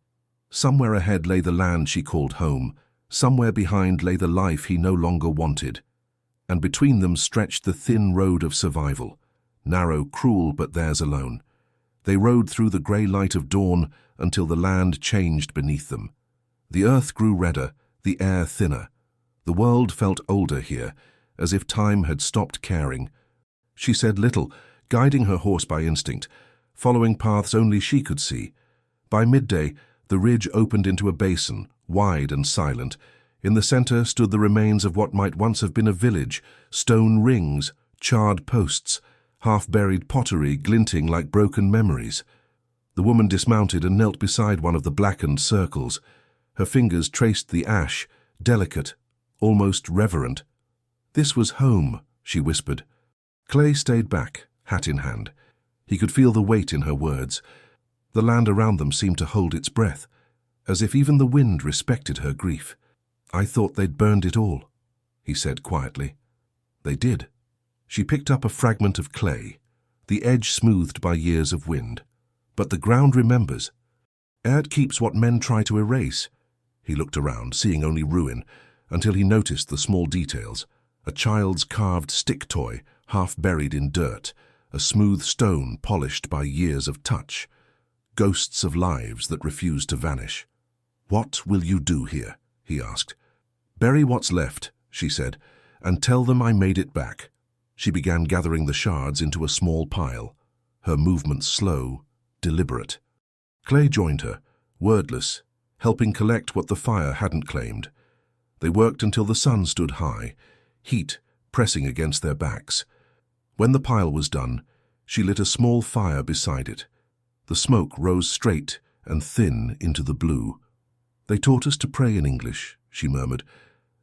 Somewhere ahead lay the land she called home. Somewhere behind lay the life he no longer wanted. And between them stretched the thin road of survival, narrow, cruel, but theirs alone. They rode through the grey light of dawn until the land changed beneath them. The earth grew redder, the air thinner. The world felt older here, as if time had stopped caring. She said little, guiding her horse by instinct, following paths only she could see. By midday, the ridge opened into a basin, wide and silent. In the center stood the remains of what might once have been a village, stone rings, charred posts, half-buried pottery glinting like broken memories. The woman dismounted and knelt beside one of the blackened circles. Her fingers traced the ash, delicate, almost reverent. "This was home," she whispered. Clay stayed back, hat in hand. He could feel the weight in her words. The land around them seemed to hold its breath, as if even the wind respected her grief. "I thought they'd burned it all," he said quietly. "They did." She picked up a fragment of clay, the edge smoothed by years of wind. "But the ground remembers. It keeps what men try to erase." He looked around, seeing only ruin, until he noticed the small details. A child's carved stick toy, half buried in dirt, a smooth stone polished by years of touch. Ghosts of lives that refused to vanish. "What will you do here?" he asked. "Bury what's left," she said, "and tell them I made it back." She began gathering the shards into a small pile, her movements slow, deliberate. Clay joined her, wordless, helping collect what the fire hadn't claimed. They worked until the sun stood high, heat pressing against their backs. When the pile was done, she lit a small fire beside it. The smoke rose straight and thin into the blue. "They taught us to pray in English," she murmured.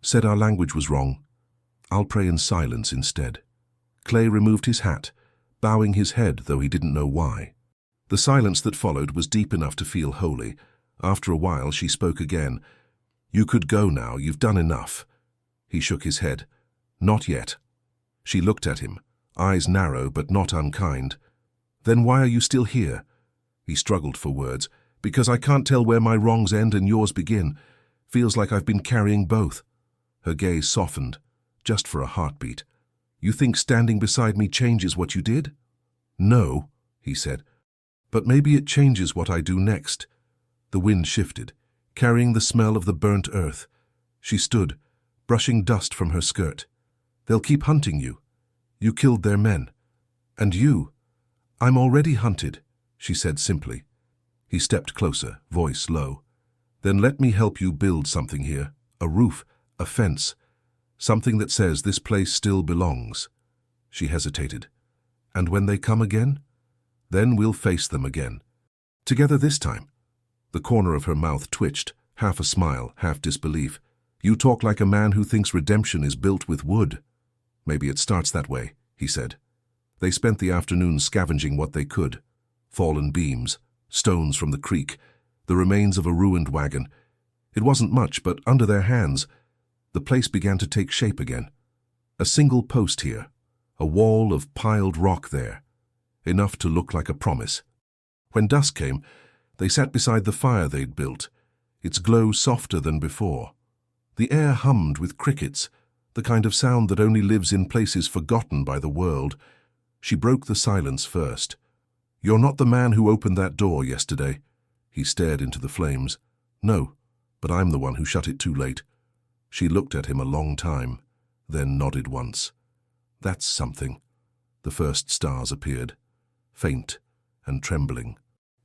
"Said our language was wrong. I'll pray in silence instead." Clay removed his hat, bowing his head though he didn't know why. The silence that followed was deep enough to feel holy. After a while she spoke again. "You could go now, you've done enough." He shook his head. "Not yet." She looked at him, eyes narrow but not unkind. "Then why are you still here?" He struggled for words. "Because I can't tell where my wrongs end and yours begin. Feels like I've been carrying both." Her gaze softened, just for a heartbeat. "You think standing beside me changes what you did?" "No," he said. "But maybe it changes what I do next." The wind shifted, carrying the smell of the burnt earth. She stood, brushing dust from her skirt. "They'll keep hunting you. You killed their men. And you." "I'm already hunted," she said simply. He stepped closer, voice low. "Then let me help you build something here, a roof, a fence, something that says this place still belongs." She hesitated. "And when they come again? Then we'll face them again. Together this time." The corner of her mouth twitched, half a smile, half disbelief. "You talk like a man who thinks redemption is built with wood." "Maybe it starts that way," he said. They spent the afternoon scavenging what they could. Fallen beams, stones from the creek, the remains of a ruined wagon. It wasn't much, but under their hands, the place began to take shape again. A single post here, a wall of piled rock there, enough to look like a promise. When dusk came, they sat beside the fire they'd built, its glow softer than before. The air hummed with crickets, the kind of sound that only lives in places forgotten by the world. She broke the silence first. "You're not the man who opened that door yesterday." He stared into the flames. "No, but I'm the one who shut it too late." She looked at him a long time, then nodded once. That's something. The first stars appeared, faint and trembling.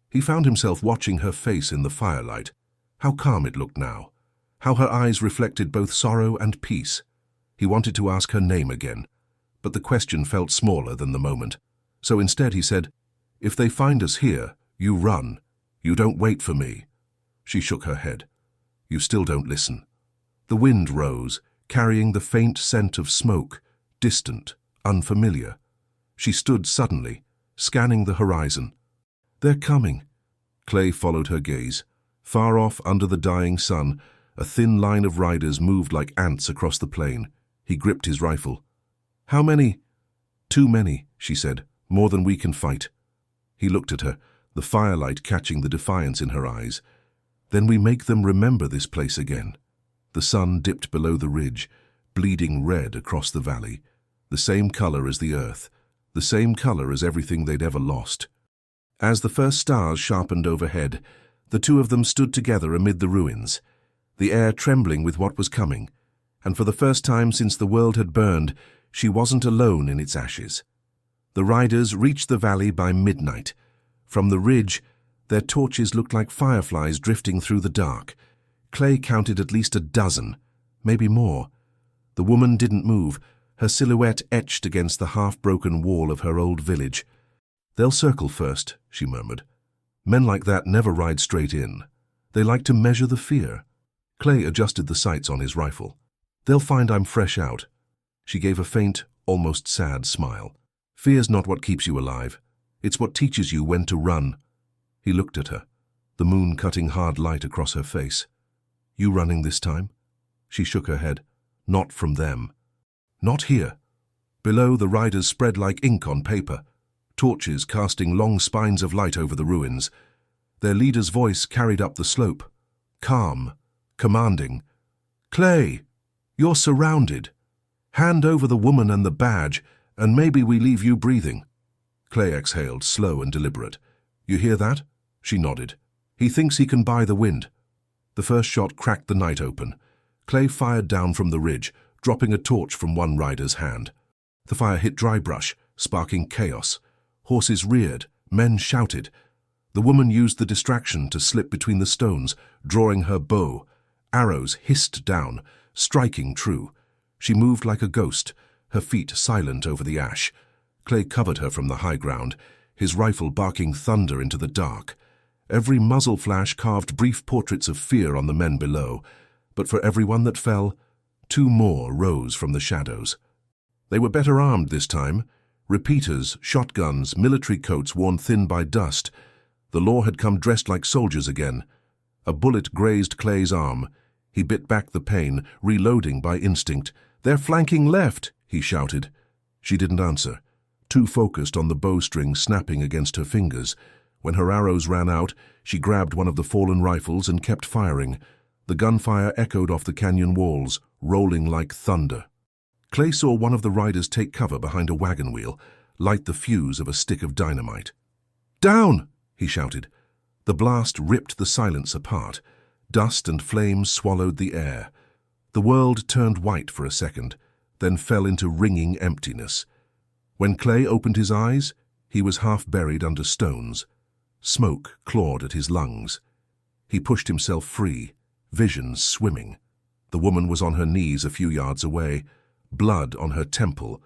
He found himself watching her face in the firelight. How calm it looked now. How her eyes reflected both sorrow and peace. He wanted to ask her name again, but the question felt smaller than the moment. So instead he said, "If they find us here, you run. You don't wait for me." She shook her head. "You still don't listen." The wind rose, carrying the faint scent of smoke, distant, unfamiliar. She stood suddenly, scanning the horizon. "They're coming." Clay followed her gaze. Far off under the dying sun, a thin line of riders moved like ants across the plain. He gripped his rifle. "How many?" "Too many," she said. "More than we can fight." He looked at her, the firelight catching the defiance in her eyes. "Then we make them remember this place again." The sun dipped below the ridge, bleeding red across the valley. The same color as the earth, the same color as everything they'd ever lost. As the first stars sharpened overhead, the two of them stood together amid the ruins, the air trembling with what was coming. And for the first time since the world had burned, she wasn't alone in its ashes. The riders reached the valley by midnight. From the ridge, their torches looked like fireflies drifting through the dark. Clay counted at least a dozen, maybe more. The woman didn't move, her silhouette etched against the half-broken wall of her old village. "They'll circle first," she murmured. "Men like that never ride straight in. They like to measure the fear." Clay adjusted the sights on his rifle. "They'll find I'm fresh out." She gave a faint, almost sad smile. "Fear's not what keeps you alive. It's what teaches you when to run." He looked at her, the moon cutting hard light across her face. "You running this time?" She shook her head. "Not from them." "Not here." Below, the riders spread like ink on paper, torches casting long spines of light over the ruins. Their leader's voice carried up the slope, calm, commanding. "Clay, you're surrounded. Hand over the woman and the badge, and maybe we leave you breathing." Clay exhaled, slow and deliberate. "You hear that?" She nodded. "He thinks he can buy the wind." The first shot cracked the night open. Clay fired down from the ridge, dropping a torch from one rider's hand. The fire hit dry brush, sparking chaos. Horses reared, men shouted. The woman used the distraction to slip between the stones, drawing her bow. Arrows hissed down, striking true. She moved like a ghost, her feet silent over the ash. Clay covered her from the high ground, his rifle barking thunder into the dark. Every muzzle flash carved brief portraits of fear on the men below, but for every one that fell, two more rose from the shadows. They were better armed this time. Repeaters, shotguns, military coats worn thin by dust. The law had come dressed like soldiers again. A bullet grazed Clay's arm. He bit back the pain, reloading by instinct. "They're flanking left," he shouted. She didn't answer, too focused on the bowstring snapping against her fingers. When her arrows ran out, she grabbed one of the fallen rifles and kept firing. The gunfire echoed off the canyon walls, rolling like thunder. Clay saw one of the riders take cover behind a wagon wheel, light the fuse of a stick of dynamite. "Down!" he shouted. The blast ripped the silence apart. Dust and flames swallowed the air. The world turned white for a second, then fell into ringing emptiness. When Clay opened his eyes, he was half buried under stones. Smoke clawed at his lungs. He pushed himself free, visions swimming. The woman was on her knees a few yards away, blood on her temple,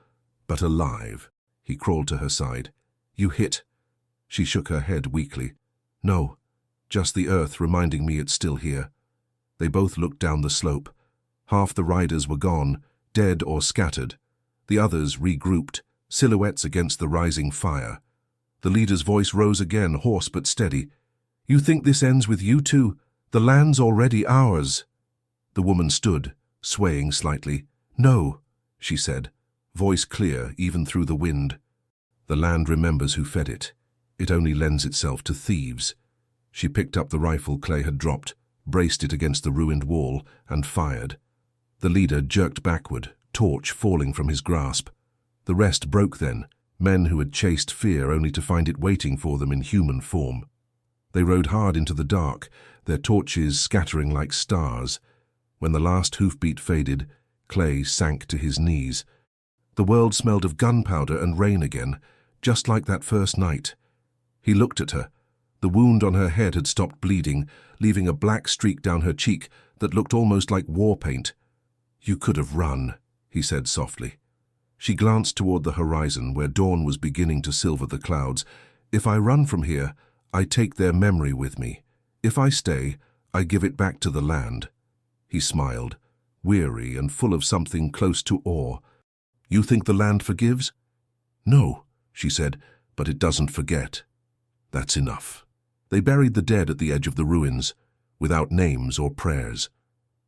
but alive. He crawled to her side. "You hit." She shook her head weakly. "No, just the earth reminding me it's still here." They both looked down the slope. Half the riders were gone, dead or scattered. The others regrouped, silhouettes against the rising fire. The leader's voice rose again, hoarse but steady. "You think this ends with you two? The land's already ours." The woman stood, swaying slightly. "No," she said, voice clear even through the wind. "The land remembers who fed it. It only lends itself to thieves." She picked up the rifle Clay had dropped, braced it against the ruined wall, and fired. The leader jerked backward, torch falling from his grasp. The rest broke then, men who had chased fear only to find it waiting for them in human form. They rode hard into the dark, their torches scattering like stars. When the last hoofbeat faded, Clay sank to his knees. The world smelled of gunpowder and rain again, just like that first night. He looked at her. The wound on her head had stopped bleeding, leaving a black streak down her cheek that looked almost like war paint. "You could have run," he said softly. She glanced toward the horizon where dawn was beginning to silver the clouds. "If I run from here, I take their memory with me. If I stay, I give it back to the land." He smiled, weary and full of something close to awe. "You think the land forgives?" "No," she said, "but it doesn't forget." "That's enough." They buried the dead at the edge of the ruins, without names or prayers.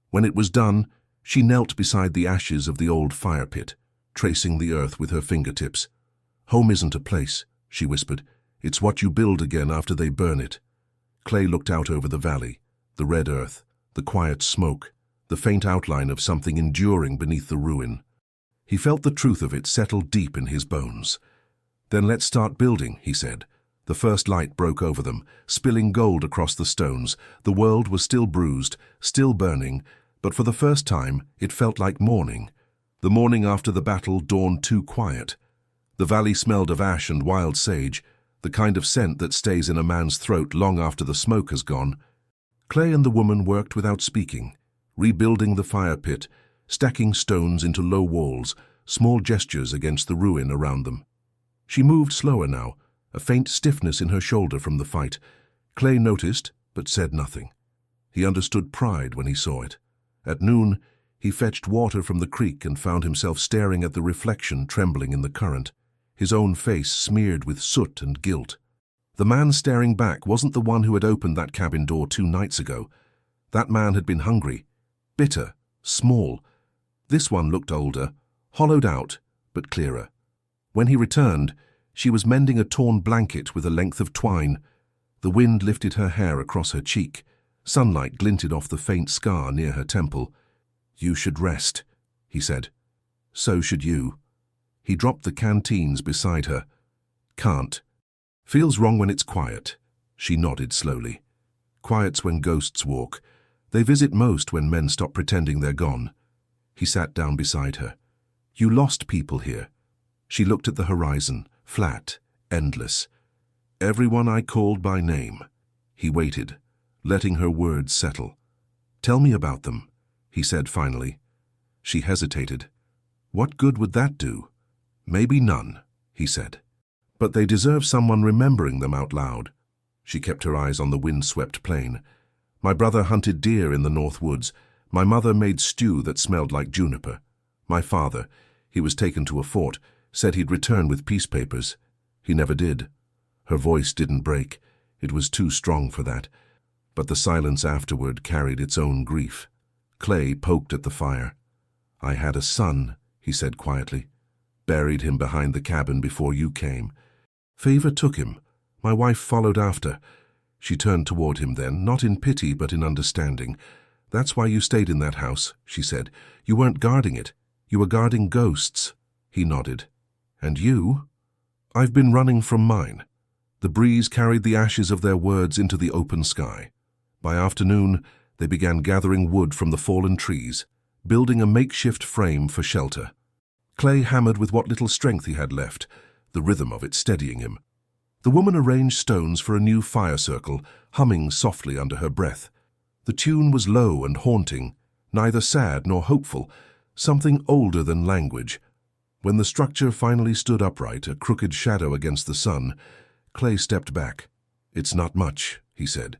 When it was done, she knelt beside the ashes of the old fire pit, tracing the earth with her fingertips. "Home isn't a place," she whispered. "It's what you build again after they burn it." Clay looked out over the valley, the red earth, the quiet smoke, the faint outline of something enduring beneath the ruin. He felt the truth of it settle deep in his bones. "Then let's start building," he said. The first light broke over them, spilling gold across the stones. The world was still bruised, still burning, but for the first time it felt like morning. The morning after the battle dawned too quiet. The valley smelled of ash and wild sage, the kind of scent that stays in a man's throat long after the smoke has gone. Clay and the woman worked without speaking, rebuilding the fire pit, stacking stones into low walls, small gestures against the ruin around them. She moved slower now, a faint stiffness in her shoulder from the fight. Clay noticed, but said nothing. He understood pride when he saw it. At noon, he fetched water from the creek and found himself staring at the reflection trembling in the current, his own face smeared with soot and guilt. The man staring back wasn't the one who had opened that cabin door 2 nights ago. That man had been hungry, bitter, small. This one looked older, hollowed out, but clearer. When he returned, she was mending a torn blanket with a length of twine. The wind lifted her hair across her cheek. Sunlight glinted off the faint scar near her temple. "You should rest," he said. "So should you." He dropped the canteens beside her. "Can't. Feels wrong when it's quiet." She nodded slowly. "Quiet's when ghosts walk. They visit most when men stop pretending they're gone." He sat down beside her. "You lost people here." She looked at the horizon, flat, endless. "Everyone I called by name." He waited, letting her words settle. "Tell me about them," he said finally. She hesitated. "What good would that do?" "Maybe none," he said. "But they deserve someone remembering them out loud." She kept her eyes on the wind-swept plain. "My brother hunted deer in the North Woods. My mother made stew that smelled like juniper. My father, he was taken to a fort, said he'd return with peace papers. He never did." Her voice didn't break. It was too strong for that. But the silence afterward carried its own grief. Clay poked at the fire. "I had a son," he said quietly. "Buried him behind the cabin before you came. Favor took him. My wife followed after." She turned toward him then, not in pity but in understanding. "That's why you stayed in that house," she said. "You weren't guarding it. You were guarding ghosts." He nodded. "And you?" "I've been running from mine." The breeze carried the ashes of their words into the open sky. By afternoon, they began gathering wood from the fallen trees, building a makeshift frame for shelter. Clay hammered with what little strength he had left, the rhythm of it steadying him. The woman arranged stones for a new fire circle, humming softly under her breath. The tune was low and haunting, neither sad nor hopeful, something older than language. When the structure finally stood upright, a crooked shadow against the sun, Clay stepped back. "It's not much," he said.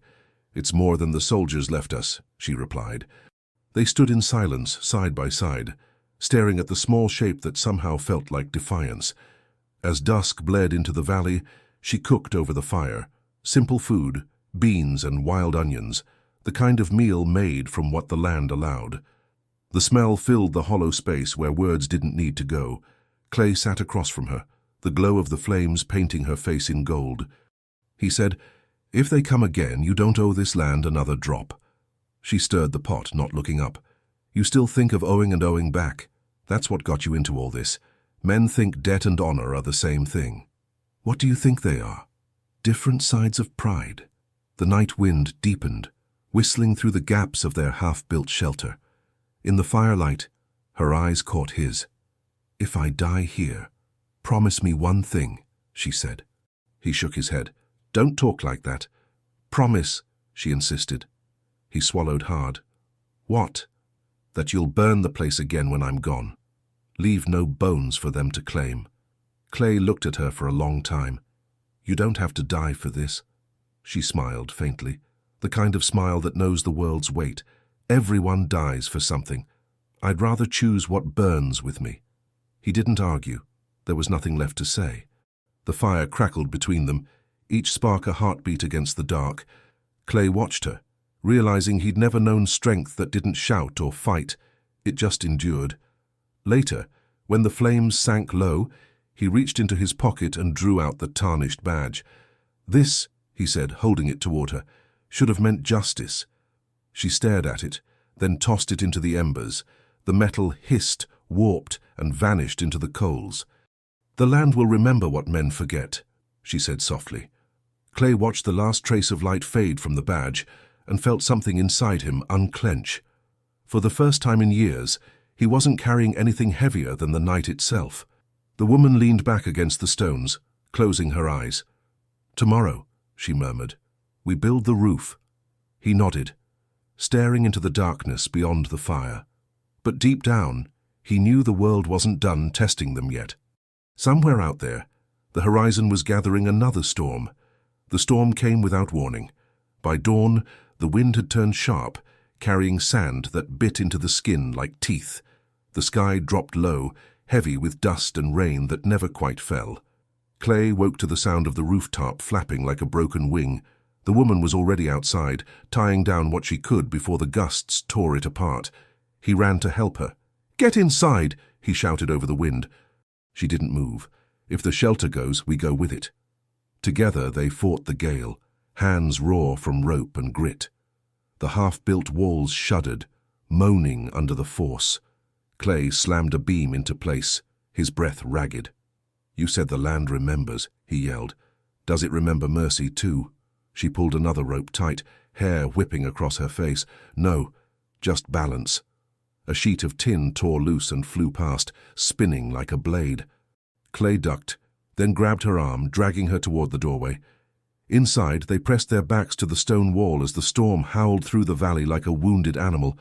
"It's more than the soldiers left us," she replied. They stood in silence, side by side, staring at the small shape that somehow felt like defiance. As dusk bled into the valley, she cooked over the fire. Simple food, beans and wild onions, the kind of meal made from what the land allowed. The smell filled the hollow space where words didn't need to go. Clay sat across from her, the glow of the flames painting her face in gold. He said, "If they come again, you don't owe this land another drop." She stirred the pot, not looking up. "You still think of owing and owing back. That's what got you into all this. Men think debt and honor are the same thing." "What do you think they are?" "Different sides of pride." The night wind deepened, whistling through the gaps of their half-built shelter. In the firelight, her eyes caught his. "If I die here, promise me one thing," she said. He shook his head. "Don't talk like that." "Promise," she insisted. He swallowed hard. "What?" "That you'll burn the place again when I'm gone. Leave no bones for them to claim." Clay looked at her for a long time. "You don't have to die for this." She smiled faintly, the kind of smile that knows the world's weight. "Everyone dies for something. I'd rather choose what burns with me." He didn't argue. There was nothing left to say. The fire crackled between them, each spark a heartbeat against the dark. Clay watched her, realizing he'd never known strength that didn't shout or fight. It just endured. Later, when the flames sank low, he reached into his pocket and drew out the tarnished badge. "This," he said, holding it toward her, "should have meant justice." She stared at it, then tossed it into the embers. The metal hissed, warped, and vanished into the coals. "The land will remember what men forget," she said softly. Clay watched the last trace of light fade from the badge and felt something inside him unclench. For the first time in years, he wasn't carrying anything heavier than the night itself. The woman leaned back against the stones, closing her eyes. "Tomorrow," she murmured, "we build the roof." He nodded, staring into the darkness beyond the fire. But deep down, he knew the world wasn't done testing them yet. Somewhere out there, the horizon was gathering another storm. The storm came without warning. By dawn, the wind had turned sharp, carrying sand that bit into the skin like teeth. The sky dropped low, heavy with dust and rain that never quite fell. Clay woke to the sound of the rooftop flapping like a broken wing. The woman was already outside, tying down what she could before the gusts tore it apart. He ran to help her. "Get inside!" he shouted over the wind. She didn't move. "If the shelter goes, we go with it." Together they fought the gale, hands raw from rope and grit. The half-built walls shuddered, moaning under the force. Clay slammed a beam into place, his breath ragged. "You said the land remembers," he yelled. "Does it remember mercy too?" She pulled another rope tight, hair whipping across her face. "No, just balance." A sheet of tin tore loose and flew past, spinning like a blade. Clay ducked, then grabbed her arm, dragging her toward the doorway. Inside, they pressed their backs to the stone wall as the storm howled through the valley like a wounded animal.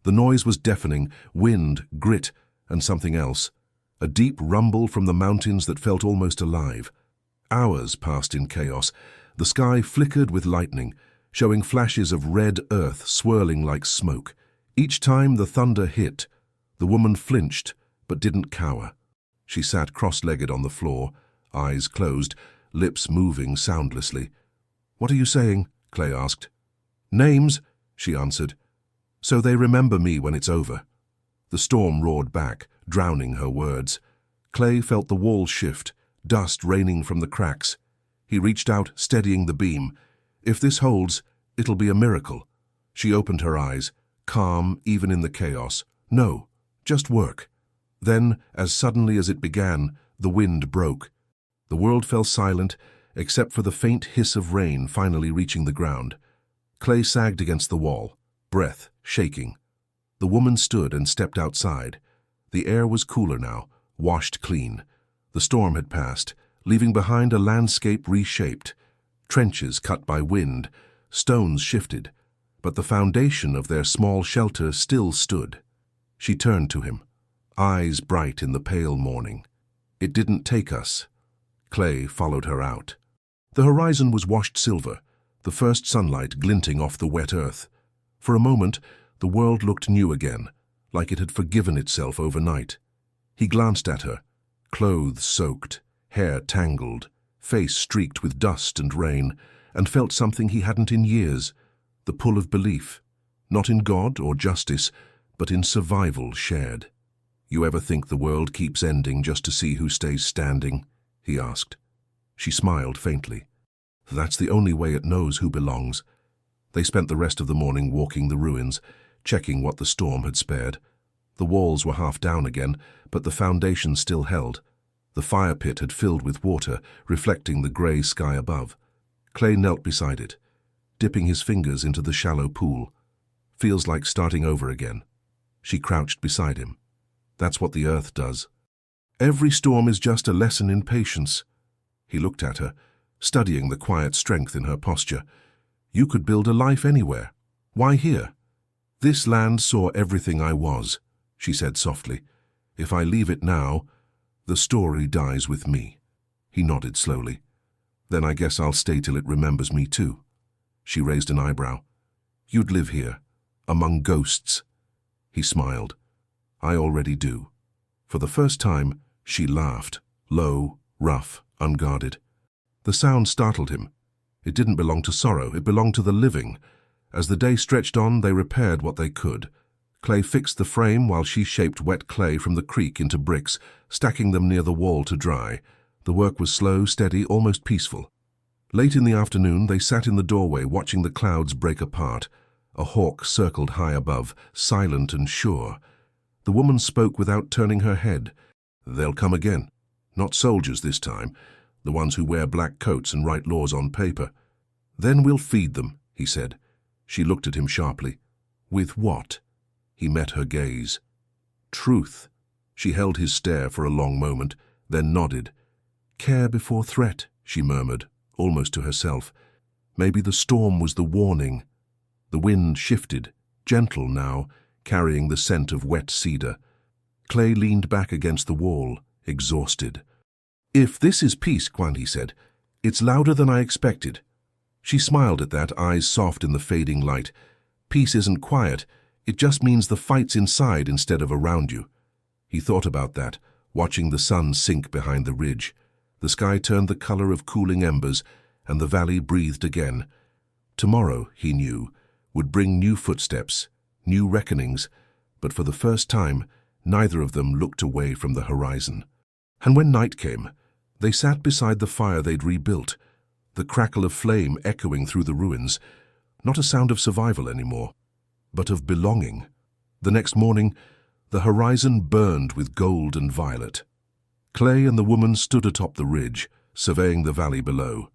The noise was deafening, wind, grit, and something else. A deep rumble from the mountains that felt almost alive. Hours passed in chaos. The sky flickered with lightning, showing flashes of red earth swirling like smoke. Each time the thunder hit, the woman flinched but didn't cower. She sat cross-legged on the floor, eyes closed, lips moving soundlessly. "What are you saying?" Clay asked. "Names," she answered. "So they remember me when it's over." The storm roared back, drowning her words. Clay felt the walls shift, dust raining from the cracks. He reached out, steadying the beam. "If this holds, it'll be a miracle." She opened her eyes, calm even in the chaos. "No, just work." Then, as suddenly as it began, the wind broke. The world fell silent, except for the faint hiss of rain finally reaching the ground. Clay sagged against the wall, breath shaking. The woman stood and stepped outside. The air was cooler now, washed clean. The storm had passed, leaving behind a landscape reshaped. Trenches cut by wind, stones shifted, but the foundation of their small shelter still stood. She turned to him, eyes bright in the pale morning. "It didn't take us." Clay followed her out. The horizon was washed silver, the first sunlight glinting off the wet earth. For a moment, the world looked new again, like it had forgiven itself overnight. He glanced at her, clothes soaked, hair tangled, face streaked with dust and rain, and felt something he hadn't in years, the pull of belief, not in God or justice, but in survival shared. "You ever think the world keeps ending just to see who stays standing?" he asked. She smiled faintly. "That's the only way it knows who belongs." They spent the rest of the morning walking the ruins, checking what the storm had spared. The walls were half down again, but the foundation still held. The fire pit had filled with water, reflecting the grey sky above. Clay knelt beside it, dipping his fingers into the shallow pool. "Feels like starting over again." She crouched beside him. "That's what the earth does." Every storm is just a lesson in patience. He looked at her, studying the quiet strength in her posture. You could build a life anywhere. Why here? This land saw everything I was, she said softly. If I leave it now, the story dies with me. He nodded slowly. Then I guess I'll stay till it remembers me too. She raised an eyebrow. You'd live here, among ghosts. He smiled. I already do. For the first time, she laughed, low, rough, unguarded. The sound startled him. It didn't belong to sorrow, it belonged to the living. As the day stretched on, they repaired what they could. Clay fixed the frame while she shaped wet clay from the creek into bricks, stacking them near the wall to dry. The work was slow, steady, almost peaceful. Late in the afternoon, they sat in the doorway watching the clouds break apart. A hawk circled high above, silent and sure. The woman spoke without turning her head. They'll come again. Not soldiers this time, the ones who wear black coats and write laws on paper. Then we'll feed them, he said. She looked at him sharply. With what? He met her gaze. Truth. She held his stare for a long moment, then nodded. Care before threat, she murmured, almost to herself. Maybe the storm was the warning. The wind shifted, gentle now, carrying the scent of wet cedar. Clay leaned back against the wall, exhausted. If this is peace, Quan, he said, it's louder than I expected. She smiled at that, eyes soft in the fading light. Peace isn't quiet, it just means the fight's inside instead of around you. He thought about that, watching the sun sink behind the ridge. The sky turned the color of cooling embers, and the valley breathed again. Tomorrow, he knew, would bring new footsteps, new reckonings, but for the first time, neither of them looked away from the horizon. And when night came, they sat beside the fire they'd rebuilt, the crackle of flame echoing through the ruins, not a sound of survival anymore, but of belonging. The next morning, the horizon burned with gold and violet. Clay and the woman stood atop the ridge, surveying the valley below.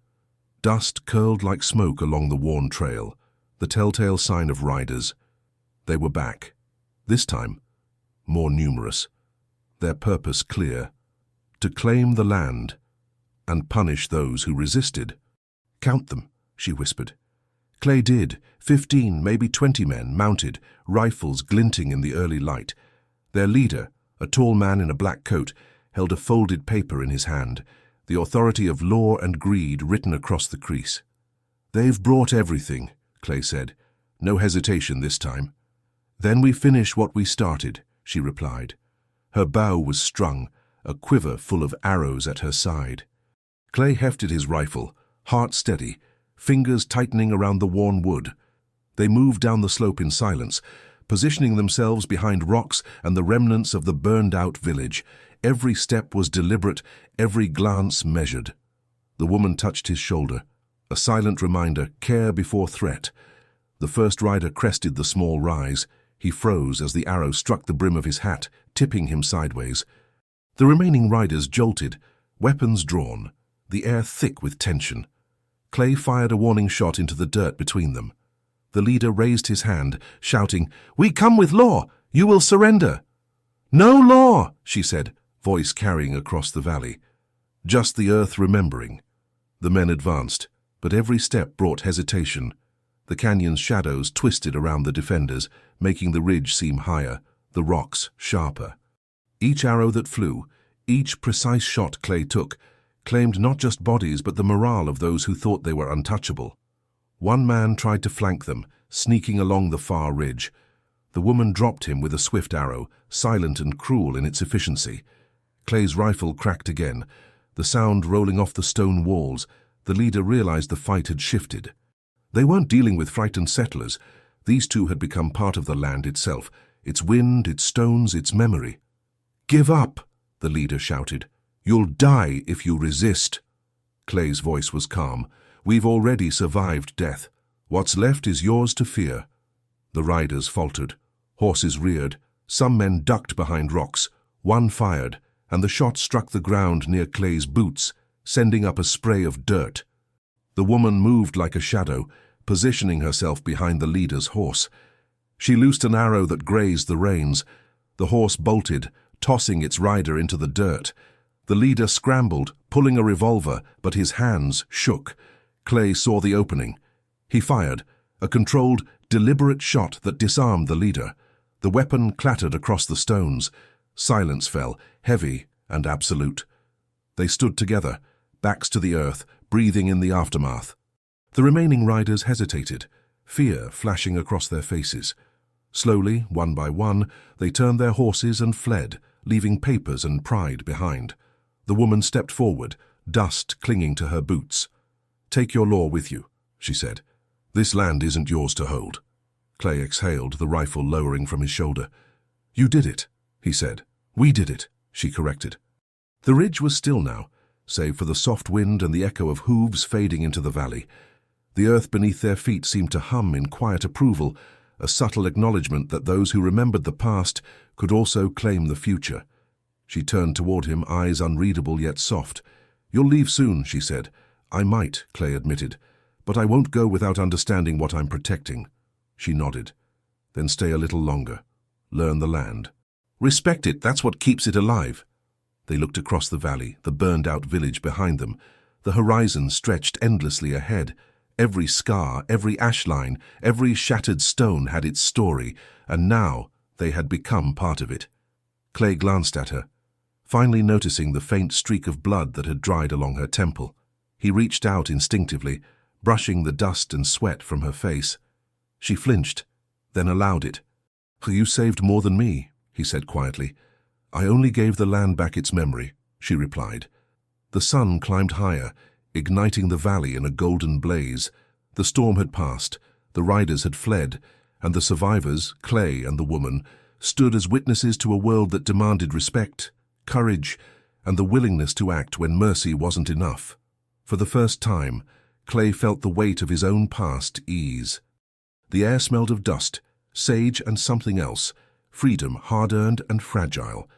Dust curled like smoke along the worn trail, the telltale sign of riders. They were back, this time more numerous, their purpose clear, to claim the land and punish those who resisted. Count them, she whispered. Clay did, 15, maybe 20 men, mounted, rifles glinting in the early light. Their leader, a tall man in a black coat, held a folded paper in his hand, the authority of law and greed written across the crease. They've brought everything, Clay said. No hesitation this time. Then we finish what we started, she replied. Her bow was strung, a quiver full of arrows at her side. Clay hefted his rifle, heart steady, fingers tightening around the worn wood. They moved down the slope in silence, positioning themselves behind rocks and the remnants of the burned-out village. Every step was deliberate, every glance measured. The woman touched his shoulder, a silent reminder, care before threat. The first rider crested the small rise. He froze as the arrow struck the brim of his hat, tipping him sideways. The remaining riders jolted, weapons drawn, the air thick with tension. Clay fired a warning shot into the dirt between them. The leader raised his hand, shouting, "We come with law! You will surrender!" "No law!" she said, voice carrying across the valley. Just the earth remembering. The men advanced, but every step brought hesitation. The canyon's shadows twisted around the defenders, making the ridge seem higher, the rocks sharper. Each arrow that flew, each precise shot Clay took, claimed not just bodies but the morale of those who thought they were untouchable. One man tried to flank them, sneaking along the far ridge. The woman dropped him with a swift arrow, silent and cruel in its efficiency. Clay's rifle cracked again, the sound rolling off the stone walls. The leader realized the fight had shifted. They weren't dealing with frightened settlers. These two had become part of the land itself, its wind, its stones, its memory. "Give up," the leader shouted. "You'll die if you resist." Clay's voice was calm. "We've already survived death. What's left is yours to fear." The riders faltered. Horses reared. Some men ducked behind rocks. One fired, and the shot struck the ground near Clay's boots, sending up a spray of dirt. The woman moved like a shadow, positioning herself behind the leader's horse. She loosed an arrow that grazed the reins. The horse bolted, tossing its rider into the dirt. The leader scrambled, pulling a revolver, but his hands shook. Clay saw the opening. He fired, a controlled, deliberate shot that disarmed the leader. The weapon clattered across the stones. Silence fell, heavy and absolute. They stood together, backs to the earth, breathing in the aftermath. The remaining riders hesitated, fear flashing across their faces. Slowly, one by one, they turned their horses and fled, leaving papers and pride behind. The woman stepped forward, dust clinging to her boots. "Take your law with you," she said. "This land isn't yours to hold." Clay exhaled, the rifle lowering from his shoulder. "You did it," he said. "We did it," she corrected. The ridge was still now, save for the soft wind and the echo of hooves fading into the valley. The earth beneath their feet seemed to hum in quiet approval, a subtle acknowledgement that those who remembered the past could also claim the future. She turned toward him, eyes unreadable yet soft. "You'll leave soon," she said. "I might," Clay admitted, "but I won't go without understanding what I'm protecting." She nodded. "Then stay a little longer. Learn the land. Respect it, that's what keeps it alive." They looked across the valley, the burned-out village behind them. The horizon stretched endlessly ahead. Every scar, every ash line, every shattered stone had its story, and now they had become part of it. Clay glanced at her, finally noticing the faint streak of blood that had dried along her temple. He reached out instinctively, brushing the dust and sweat from her face. She flinched, then allowed it. "You saved more than me," he said quietly. "I only gave the land back its memory," she replied. The sun climbed higher, igniting the valley in a golden blaze. The storm had passed, the riders had fled, and the survivors, Clay and the woman, stood as witnesses to a world that demanded respect, courage, and the willingness to act when mercy wasn't enough. For the first time, Clay felt the weight of his own past ease. The air smelled of dust, sage and something else, freedom hard-earned and fragile.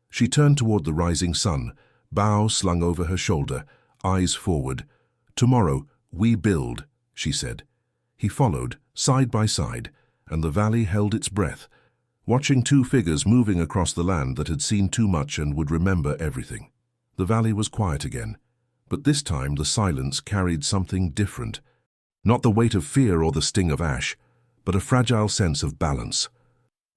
She turned toward the rising sun, bow slung over her shoulder, eyes forward. "Tomorrow, we build," she said. He followed, side by side, and the valley held its breath, watching two figures moving across the land that had seen too much and would remember everything. The valley was quiet again, but this time the silence carried something different. Not the weight of fear or the sting of ash, but a fragile sense of balance.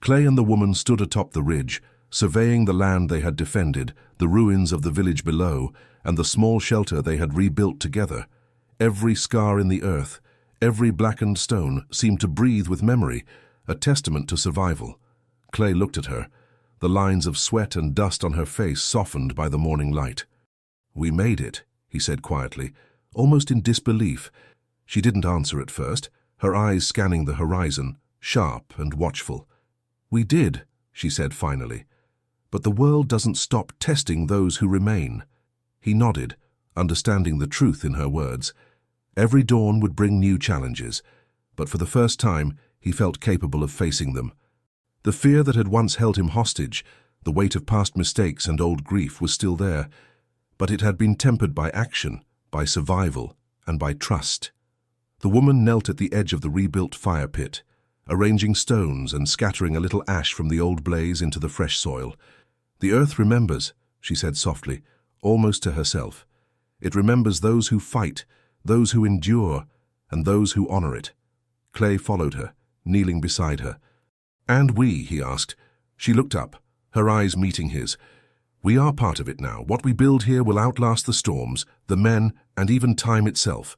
Clay and the woman stood atop the ridge, surveying the land they had defended, the ruins of the village below, and the small shelter they had rebuilt together. Every scar in the earth, every blackened stone seemed to breathe with memory, a testament to survival. Clay looked at her, the lines of sweat and dust on her face softened by the morning light. "We made it," he said quietly, almost in disbelief. She didn't answer at first, her eyes scanning the horizon, sharp and watchful. "We did," she said finally. "But the world doesn't stop testing those who remain." He nodded, understanding the truth in her words. Every dawn would bring new challenges, but for the first time he felt capable of facing them. The fear that had once held him hostage, the weight of past mistakes and old grief was still there, but it had been tempered by action, by survival, and by trust. The woman knelt at the edge of the rebuilt fire pit, arranging stones and scattering a little ash from the old blaze into the fresh soil. "The earth remembers," she said softly, almost to herself. "It remembers those who fight, those who endure, and those who honor it." Clay followed her, kneeling beside her. "And we?" he asked. She looked up, her eyes meeting his. "We are part of it now. What we build here will outlast the storms, the men, and even time itself."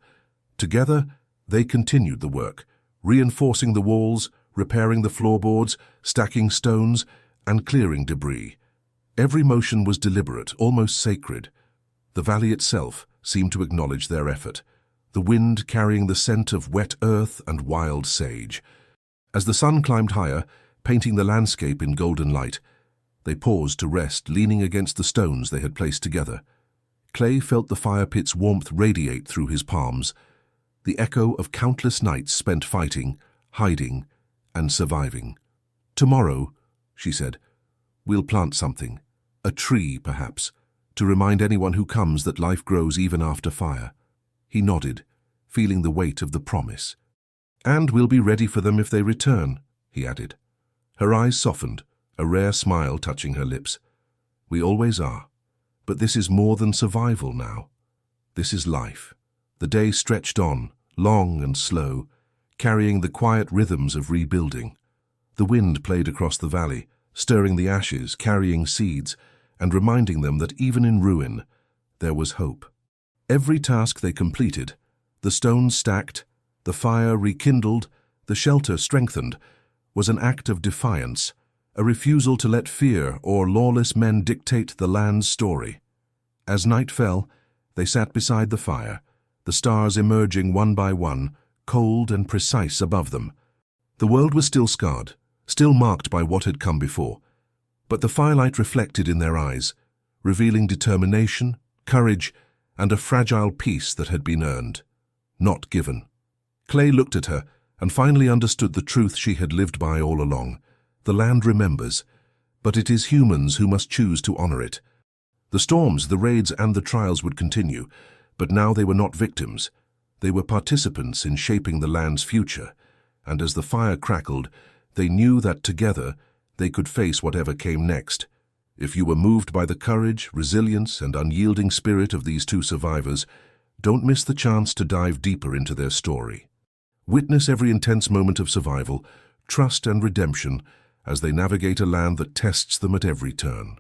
Together, they continued the work, reinforcing the walls, repairing the floorboards, stacking stones, and clearing debris. Every motion was deliberate, almost sacred. The valley itself seemed to acknowledge their effort, the wind carrying the scent of wet earth and wild sage. As the sun climbed higher, painting the landscape in golden light, they paused to rest, leaning against the stones they had placed together. Clay felt the fire pit's warmth radiate through his palms, the echo of countless nights spent fighting, hiding, and surviving. "Tomorrow," she said, "we'll plant something, a tree perhaps, to remind anyone who comes that life grows even after fire." He nodded, feeling the weight of the promise. "And we'll be ready for them if they return," he added. Her eyes softened, a rare smile touching her lips. We always are. But this is more than survival now. This is life. The day stretched on, long and slow, carrying the quiet rhythms of rebuilding. The wind played across the valley, stirring the ashes, carrying seeds, and reminding them that even in ruin, there was hope. Every task they completed, the stones stacked, the fire rekindled, the shelter strengthened, was an act of defiance, a refusal to let fear or lawless men dictate the land's story. As night fell, they sat beside the fire, the stars emerging one by one, cold and precise above them. The world was still scarred, still marked by what had come before, but the firelight reflected in their eyes, revealing determination, courage, and a fragile peace that had been earned, not given. Clay looked at her and finally understood the truth she had lived by all along. The land remembers, but it is humans who must choose to honor it. The storms, the raids, and the trials would continue, but now they were not victims. They were participants in shaping the land's future, and as the fire crackled, they knew that together they could face whatever came next. If you were moved by the courage, resilience, and unyielding spirit of these two survivors, don't miss the chance to dive deeper into their story. Witness every intense moment of survival, trust, and redemption as they navigate a land that tests them at every turn.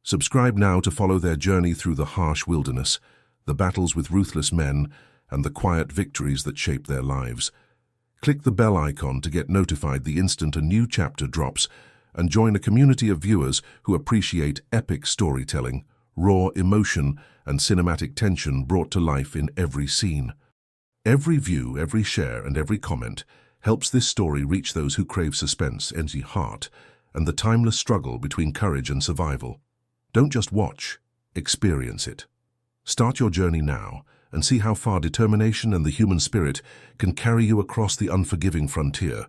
Subscribe now to follow their journey through the harsh wilderness, the battles with ruthless men, and the quiet victories that shape their lives. Click the bell icon to get notified the instant a new chapter drops, and join a community of viewers who appreciate epic storytelling, raw emotion, and cinematic tension brought to life in every scene. Every view, every share, and every comment helps this story reach those who crave suspense, empty heart, and the timeless struggle between courage and survival. Don't just watch, experience it. Start your journey now and see how far determination and the human spirit can carry you across the unforgiving frontier.